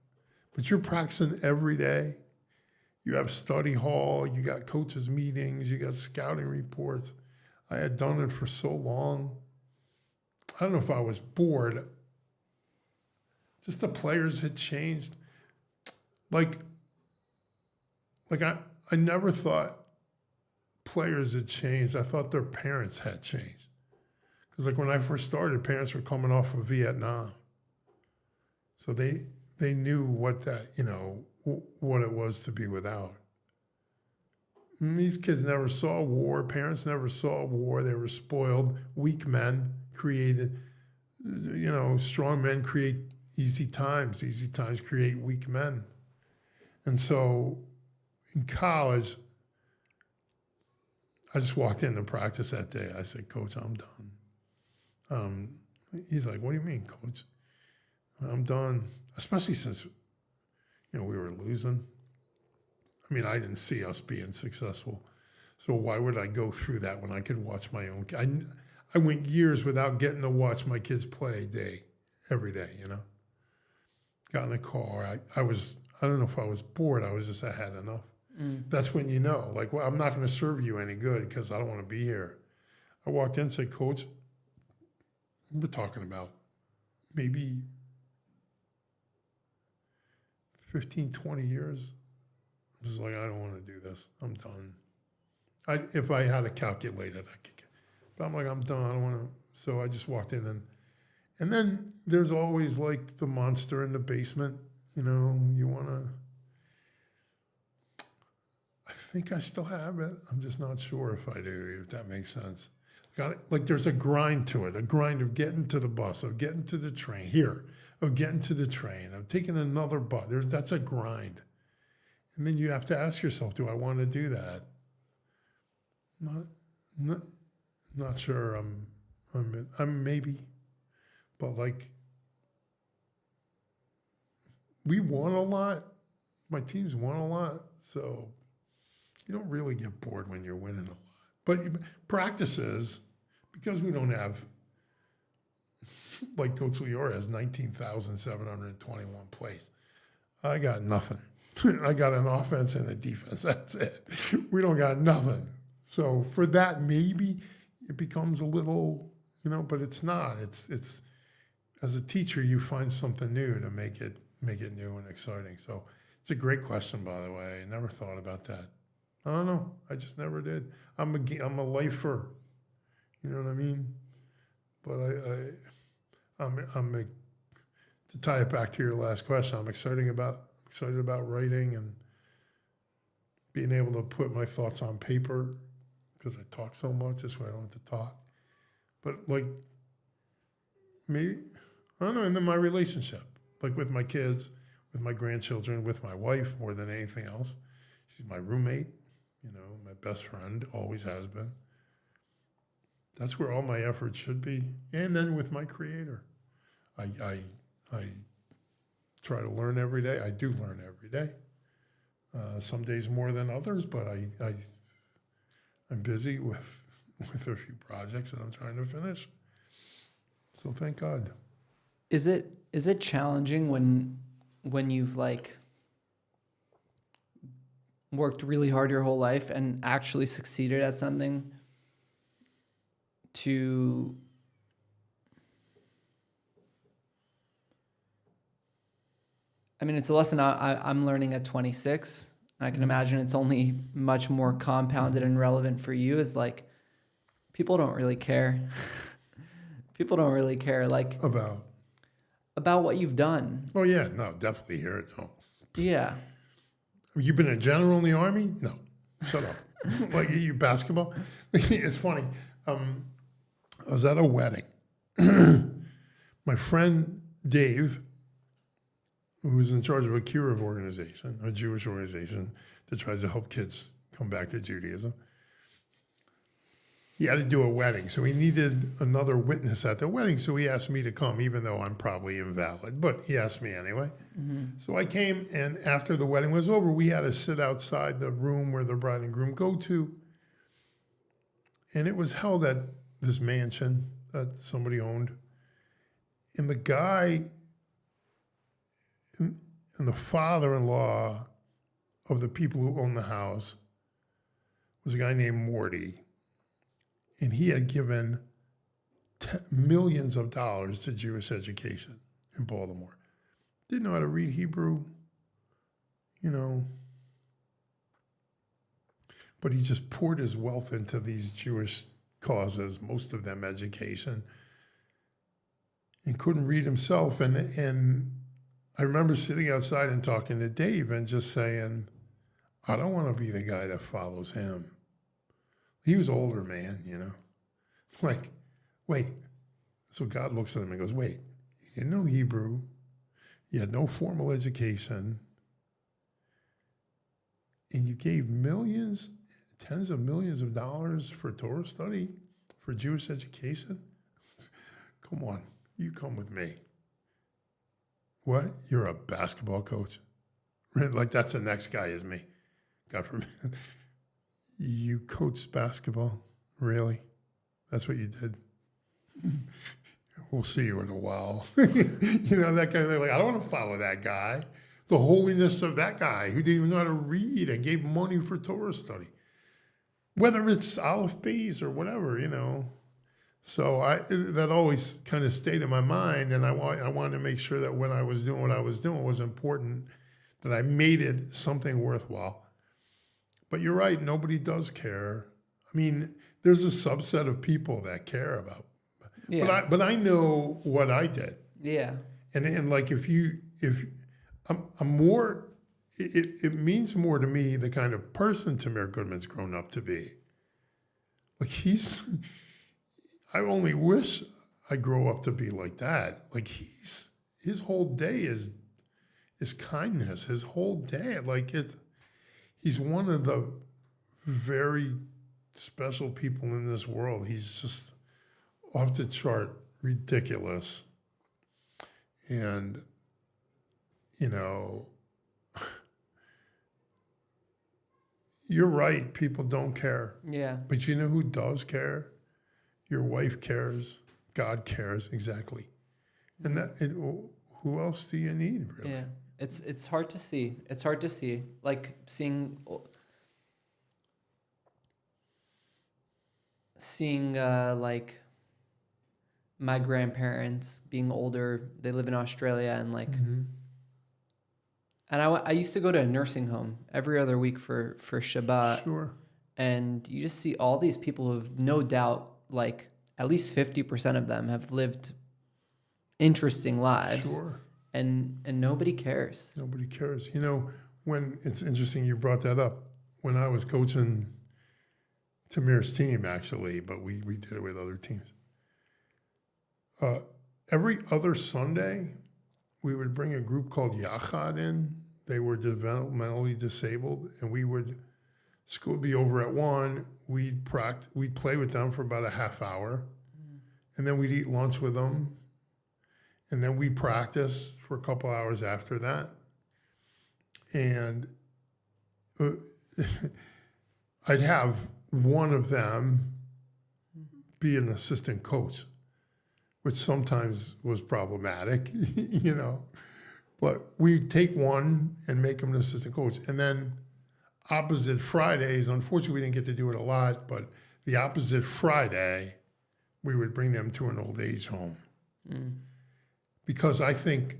but you're practicing every day. You have study hall, you got coaches' meetings, you got scouting reports. I had done it for so long. I don't know if I was bored. Just the players had changed. Like I never thought players had changed. I thought their parents had changed. Because like when I first started, parents were coming off of Vietnam. So they knew what what it was to be without. And these kids never saw war. Parents never saw war. They were spoiled. Weak men created, strong men create easy times. Easy times create weak men. And so in college, I just walked into practice that day. I said, Coach, I'm done. He's like, what do you mean, Coach? I'm done. Especially since, we were losing. I mean, I didn't see us being successful. So why would I go through that when I could watch my own? I went years without getting to watch my kids play every day, Got in a car. I don't know if I was bored. I had enough. That's when like, well, I'm not going to serve you any good because I don't want to be here. I walked in and said, Coach, we're talking about maybe 15, 20 years. I was like, I don't want to do this. I'm done. If I had to calculate it, I could. But I'm like, I'm done. I don't want to. So I just walked in and then there's always like the monster in the basement. You want to. I think I still have it. I'm just not sure if I do, if that makes sense. Like there's a grind to it, a grind of getting to the bus, of getting to the train of getting to the train, of taking another bus. That's a grind. And then you have to ask yourself, do I want to do that? Not sure. I'm maybe, but like we won a lot. My team's won a lot, so you don't really get bored when you're winning a lot. But practices, because we don't have, like Coach Lior has 19,721 plays. I got nothing. I got an offense and a defense. That's it. We don't got nothing. So for that, maybe it becomes a little, but it's not. It's as a teacher, you find something new to make it new and exciting. So it's a great question, by the way. I never thought about that. I don't know. I just never did. I'm a lifer. You know what I mean? But to tie it back to your last question, I'm excited about writing and being able to put my thoughts on paper because I talk so much. That's why I don't have to talk. But like maybe, I don't know, and then my relationship, like with my kids, with my grandchildren, with my wife more than anything else. She's my roommate, my best friend, always has been. That's where all my efforts should be. And then with my creator. I try to learn every day. I do learn every day. Some days more than others, but I'm busy with a few projects that I'm trying to finish. So thank God. Is it challenging when you've like worked really hard your whole life and actually succeeded at something to I mean, it's a lesson I'm learning at 26. And I can imagine it's only much more compounded and relevant for you. Is like, people don't really care. People don't really care, like, about what you've done. Oh yeah, no, definitely hear it. No. Yeah. You been a general in the Army? No. Shut up. Like you basketball? It's funny. I was at a wedding. My friend Dave, who was in charge of a kiruv organization, a Jewish organization that tries to help kids come back to Judaism. He had to do a wedding, so he needed another witness at the wedding, so he asked me to come, even though I'm probably invalid, but he asked me anyway. Mm-hmm. So I came, and after the wedding was over, we had to sit outside the room where the bride and groom go to, and it was held at this mansion that somebody owned, and the guy and the father-in-law of the people who owned the house was a guy named Morty. And he had given millions of dollars to Jewish education in Baltimore. Didn't know how to read Hebrew, but he just poured his wealth into these Jewish causes, most of them education, and couldn't read himself. And I remember sitting outside and talking to Dave and just saying, I don't want to be the guy that follows him. He was older, man, Like, wait. So God looks at him and goes, wait, you didn't know Hebrew. You had no formal education. And you gave millions, tens of millions of dollars for Torah study, for Jewish education? Come on, you come with me. What? You're a basketball coach? Like that's the next guy is me. God forbid. You coached basketball? Really? That's what you did? We'll see you in a while. That kind of thing. Like, I don't want to follow that guy. The holiness of that guy who didn't even know how to read and gave money for Torah study. Whether it's Aleph Beis or whatever, So that always kind of stayed in my mind, and I wanted to make sure that when I was doing what I was doing, it was important that I made it something worthwhile. But you're right, nobody does care. I mean, there's a subset of people that care about. Yeah. But I know what I did. Yeah. And like if I'm more, it means more to me the kind of person Tamir Goodman's grown up to be. Like I only wish I grow up to be like that. Like his whole day is kindness. His whole day, he's one of the very special people in this world. He's just off the chart, ridiculous. And, you're right. People don't care. Yeah. But you know who does care? Your wife cares. God cares. Exactly. And who else do you need, really? Yeah. It's hard to see. It's hard to see. Like seeing like my grandparents being older. They live in Australia and mm-hmm. And I used to go to a nursing home every other week for Shabbat. Sure. And you just see all these people who've no doubt, like at least 50% of them have lived interesting lives. Sure. And nobody cares. Nobody cares. When it's interesting you brought that up. When I was coaching Tamir's team, actually, but we did it with other teams. Every other Sunday, we would bring a group called Yachad in. They were developmentally disabled, and school would be over at 1. We'd play with them for about a half hour, and then we'd eat lunch with them. And then we practice for a couple hours after that. And I'd have one of them be an assistant coach, which sometimes was problematic, you know. But we'd take one and make him an assistant coach. And then opposite Fridays, unfortunately, we didn't get to do it a lot, but the opposite Friday, we would bring them to an old age home. Because I think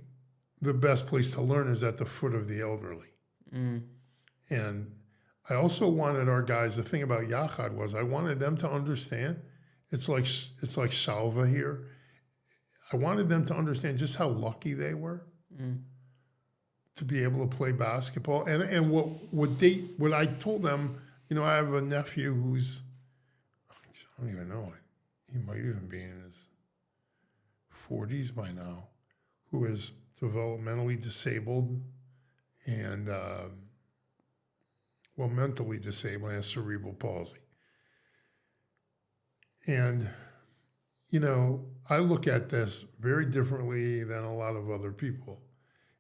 the best place to learn is at the foot of the elderly. And I also wanted our guys, the thing about Yachad was I wanted them to understand, it's like Shalva here. I wanted them to understand just how lucky they were to be able to play basketball. And what I told them, you know, I have a nephew who's, I don't even know, he might even be in his 40s by now, who is developmentally disabled and, mentally disabled and has cerebral palsy. And, you know, I look at this very differently than a lot of other people.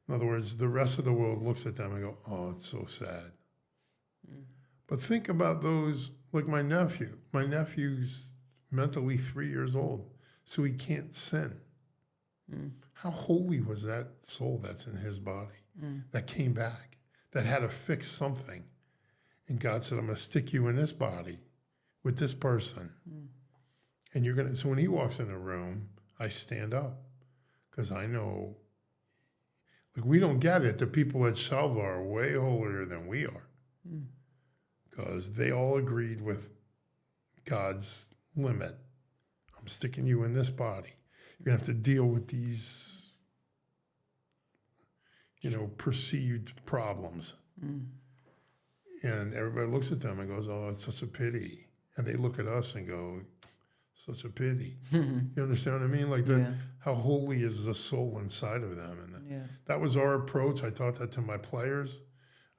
In other words, the rest of the world looks at them and go, oh, it's so sad. But think about those, like my nephew. My nephew's mentally 3 years old, so he can't sin. How holy was that soul that's in his body that came back, that had to fix something? And God said, I'm going to stick you in this body with this person. And you're going to, so when he walks in the room, I stand up because I know, like, we don't get it. The people at Shalva are way holier than we are because they all agreed with God's limit. I'm sticking you in this body. You're going to have to deal with these, you know, perceived problems. And everybody looks at them and goes, oh, it's such a pity. And they look at us and go, such a pity. You understand what I mean? Like, how holy is the soul inside of them? And that was our approach. I taught that to my players.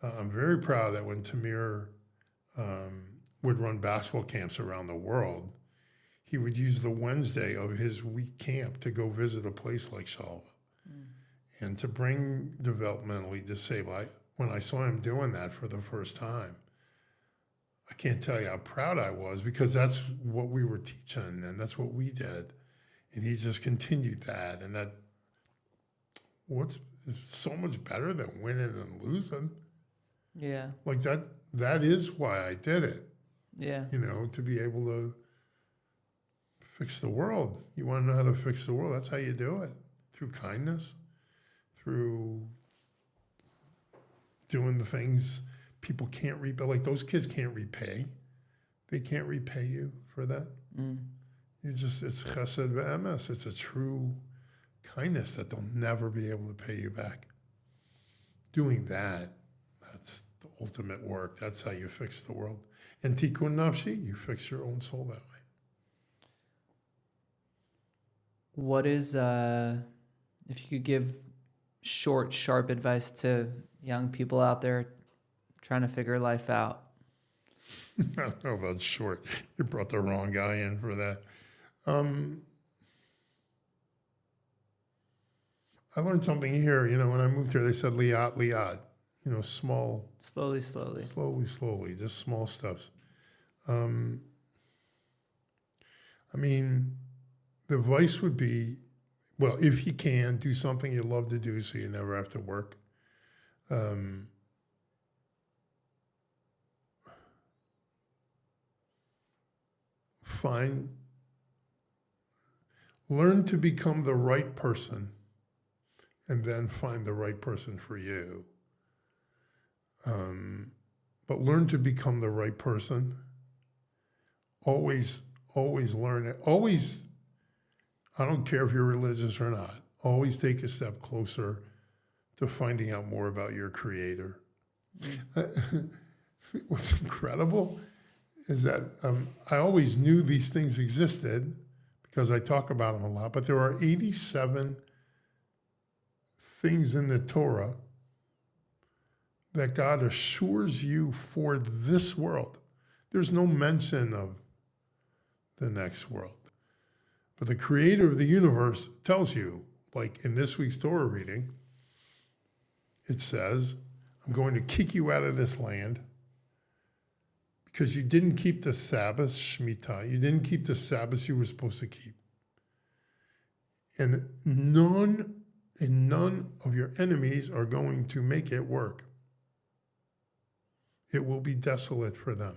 I'm very proud that when Tamir would run basketball camps around the world, he would use the Wednesday of his week camp to go visit a place like Shalva and to bring developmentally disabled. When I saw him doing that for the first time, I can't tell you how proud I was because that's what we were teaching and that's what we did. And he just continued that. And that, what's so much better than winning and losing? Yeah. Like that is why I did it. Yeah. You know, to be able to fix the world. You want to know how to fix the world. That's how you do it. Through kindness, through doing the things people can't repay. Like those kids can't repay. They can't repay you for that. You just, it's chesed ve'emes. It's a true kindness that they'll never be able to pay you back. Doing that, that's the ultimate work. That's how you fix the world. And Tikkun Nafshi, you fix your own soul that way. What is, if you could give short, sharp advice to young people out there trying to figure life out? I don't know about short. You brought the wrong guy in for that. I learned something here. You know, when I moved here, they said liat, liat. You know, small. Slowly, slowly. Slowly, slowly. Just small steps. I mean, the advice would be, well, if you can, do something you love to do so you never have to work. Learn to become the right person and then find the right person for you. But learn to become the right person. Always learn it. Always, I don't care if you're religious or not, always take a step closer to finding out more about your Creator. What's incredible is that I always knew these things existed because I talk about them a lot, but there are 87 things in the Torah that God assures you for this world. There's no mention of the next world. But the Creator of the universe tells you Like in this week's Torah reading, it says, I'm going to kick you out of this land because you didn't keep the Sabbath, Shemitah. You didn't keep the Sabbaths you were supposed to keep. And none of your enemies are going to make it work. It will be desolate for them.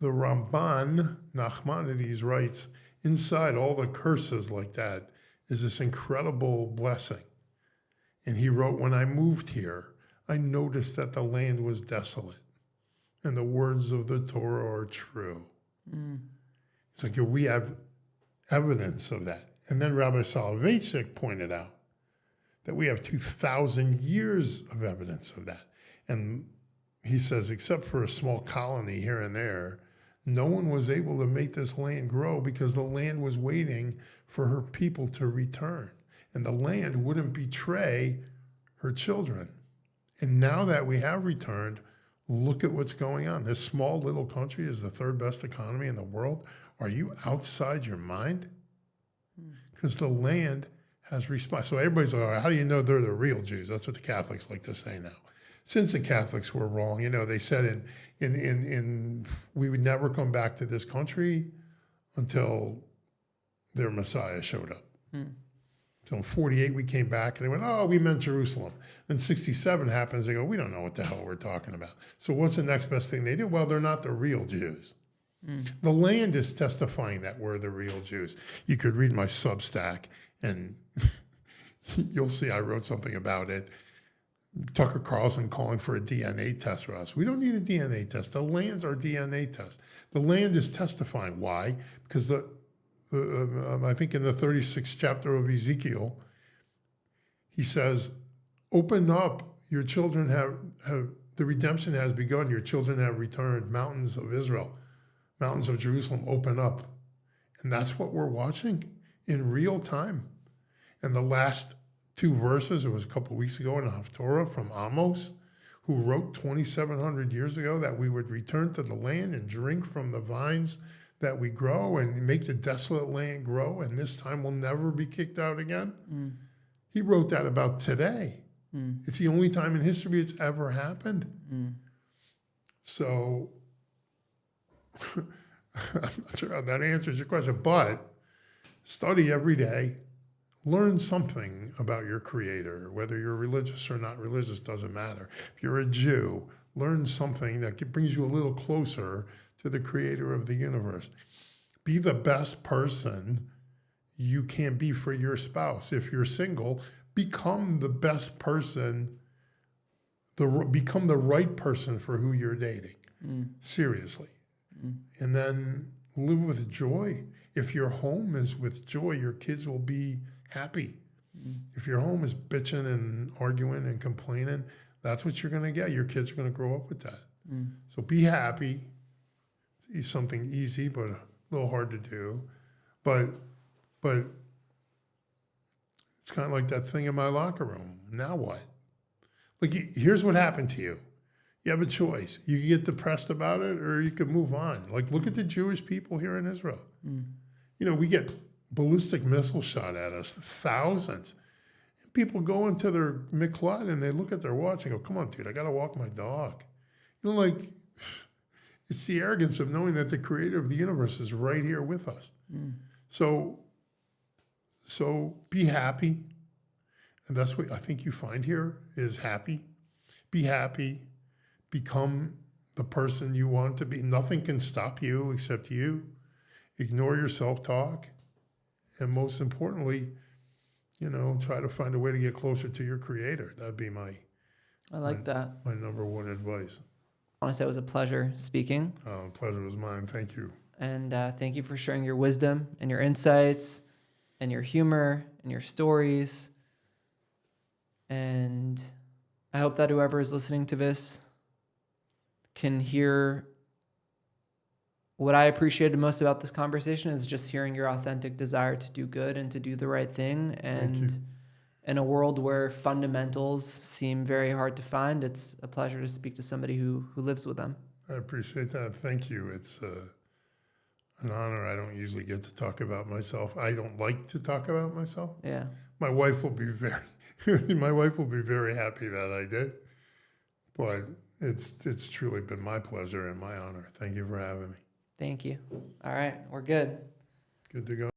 The Ramban, Nachmanides, writes, inside all the curses like that is this incredible blessing. And he wrote, when I moved here, I noticed that the land was desolate and the words of the Torah are true. It's like, we have evidence of that. And then Rabbi Soloveitchik pointed out that we have 2,000 years of evidence of that. And he says, except for a small colony here and there, no one was able to make this land grow because the land was waiting for her people to return. And the land wouldn't betray her children. And now that we have returned, look at what's going on. This small little country is the third best economy in the world. Are you outside your mind? Because the land has responded. So everybody's like, how do you know they're the real Jews? That's what the Catholics like to say now. Since the Catholics were wrong, they said we would never come back to this country until their Messiah showed up. So in 48, we came back and they went, oh, we meant Jerusalem. Then 67 happens. They go, we don't know what the hell we're talking about. So what's the next best thing they do? Well, they're not the real Jews. The land is testifying that we're the real Jews. You could read my Substack and you'll see I wrote something about it. Tucker Carlson calling for a DNA test for us. We don't need a DNA test. The land's our DNA test. The land is testifying. Why? Because I think in the 36th chapter of Ezekiel, he says, open up, your children have the redemption has begun, your children have returned, mountains of Israel, mountains of Jerusalem, open up. And that's what we're watching in real time. And the last two verses, it was a couple of weeks ago in the Haftorah from Amos, who wrote 2,700 years ago that we would return to the land and drink from the vines that we grow and make the desolate land grow, and this time we'll never be kicked out again. He wrote that about today. It's the only time in history it's ever happened. So I'm not sure how that answers your question, but study every day. Learn something about your Creator, whether you're religious or not religious, doesn't matter. If you're a Jew, learn something that brings you a little closer to the Creator of the universe. Be the best person you can be for your spouse. If you're single, become the best person, become the right person for who you're dating. Seriously. And then live with joy. If your home is with joy, your kids will be happy. If your home is bitching and arguing and complaining, that's what you're going to get. Your kids are going to grow up with that. So be happy. It's something easy, but a little hard to do. But it's kind of like that thing in my locker room. Now what? Like, here's what happened to you. You have a choice. You can get depressed about it, or you can move on. Like, look at the Jewish people here in Israel. We get ballistic missiles shot at us, thousands. And people go into their miklat and they look at their watch and go, come on, dude, I got to walk my dog. It's the arrogance of knowing that the Creator of the universe is right here with us. So be happy. And that's what I think you find here is happy. Be happy. Become the person you want to be. Nothing can stop you except you. Ignore your self-talk. And most importantly, try to find a way to get closer to your Creator. That'd be my number one advice. I want to say it was a pleasure speaking. Pleasure was mine. Thank you. And thank you for sharing your wisdom and your insights and your humor and your stories. And I hope that whoever is listening to this can hear what I appreciated most about this conversation is just hearing your authentic desire to do good and to do the right thing. And in a world where fundamentals seem very hard to find, it's a pleasure to speak to somebody who lives with them. I appreciate that. Thank you. an honor. I don't usually get to talk about myself. I don't like to talk about myself. Yeah. My wife will be very, my wife will be very happy that I did. But it's truly been my pleasure and my honor. Thank you for having me. Thank you. All right. We're good. Good to go.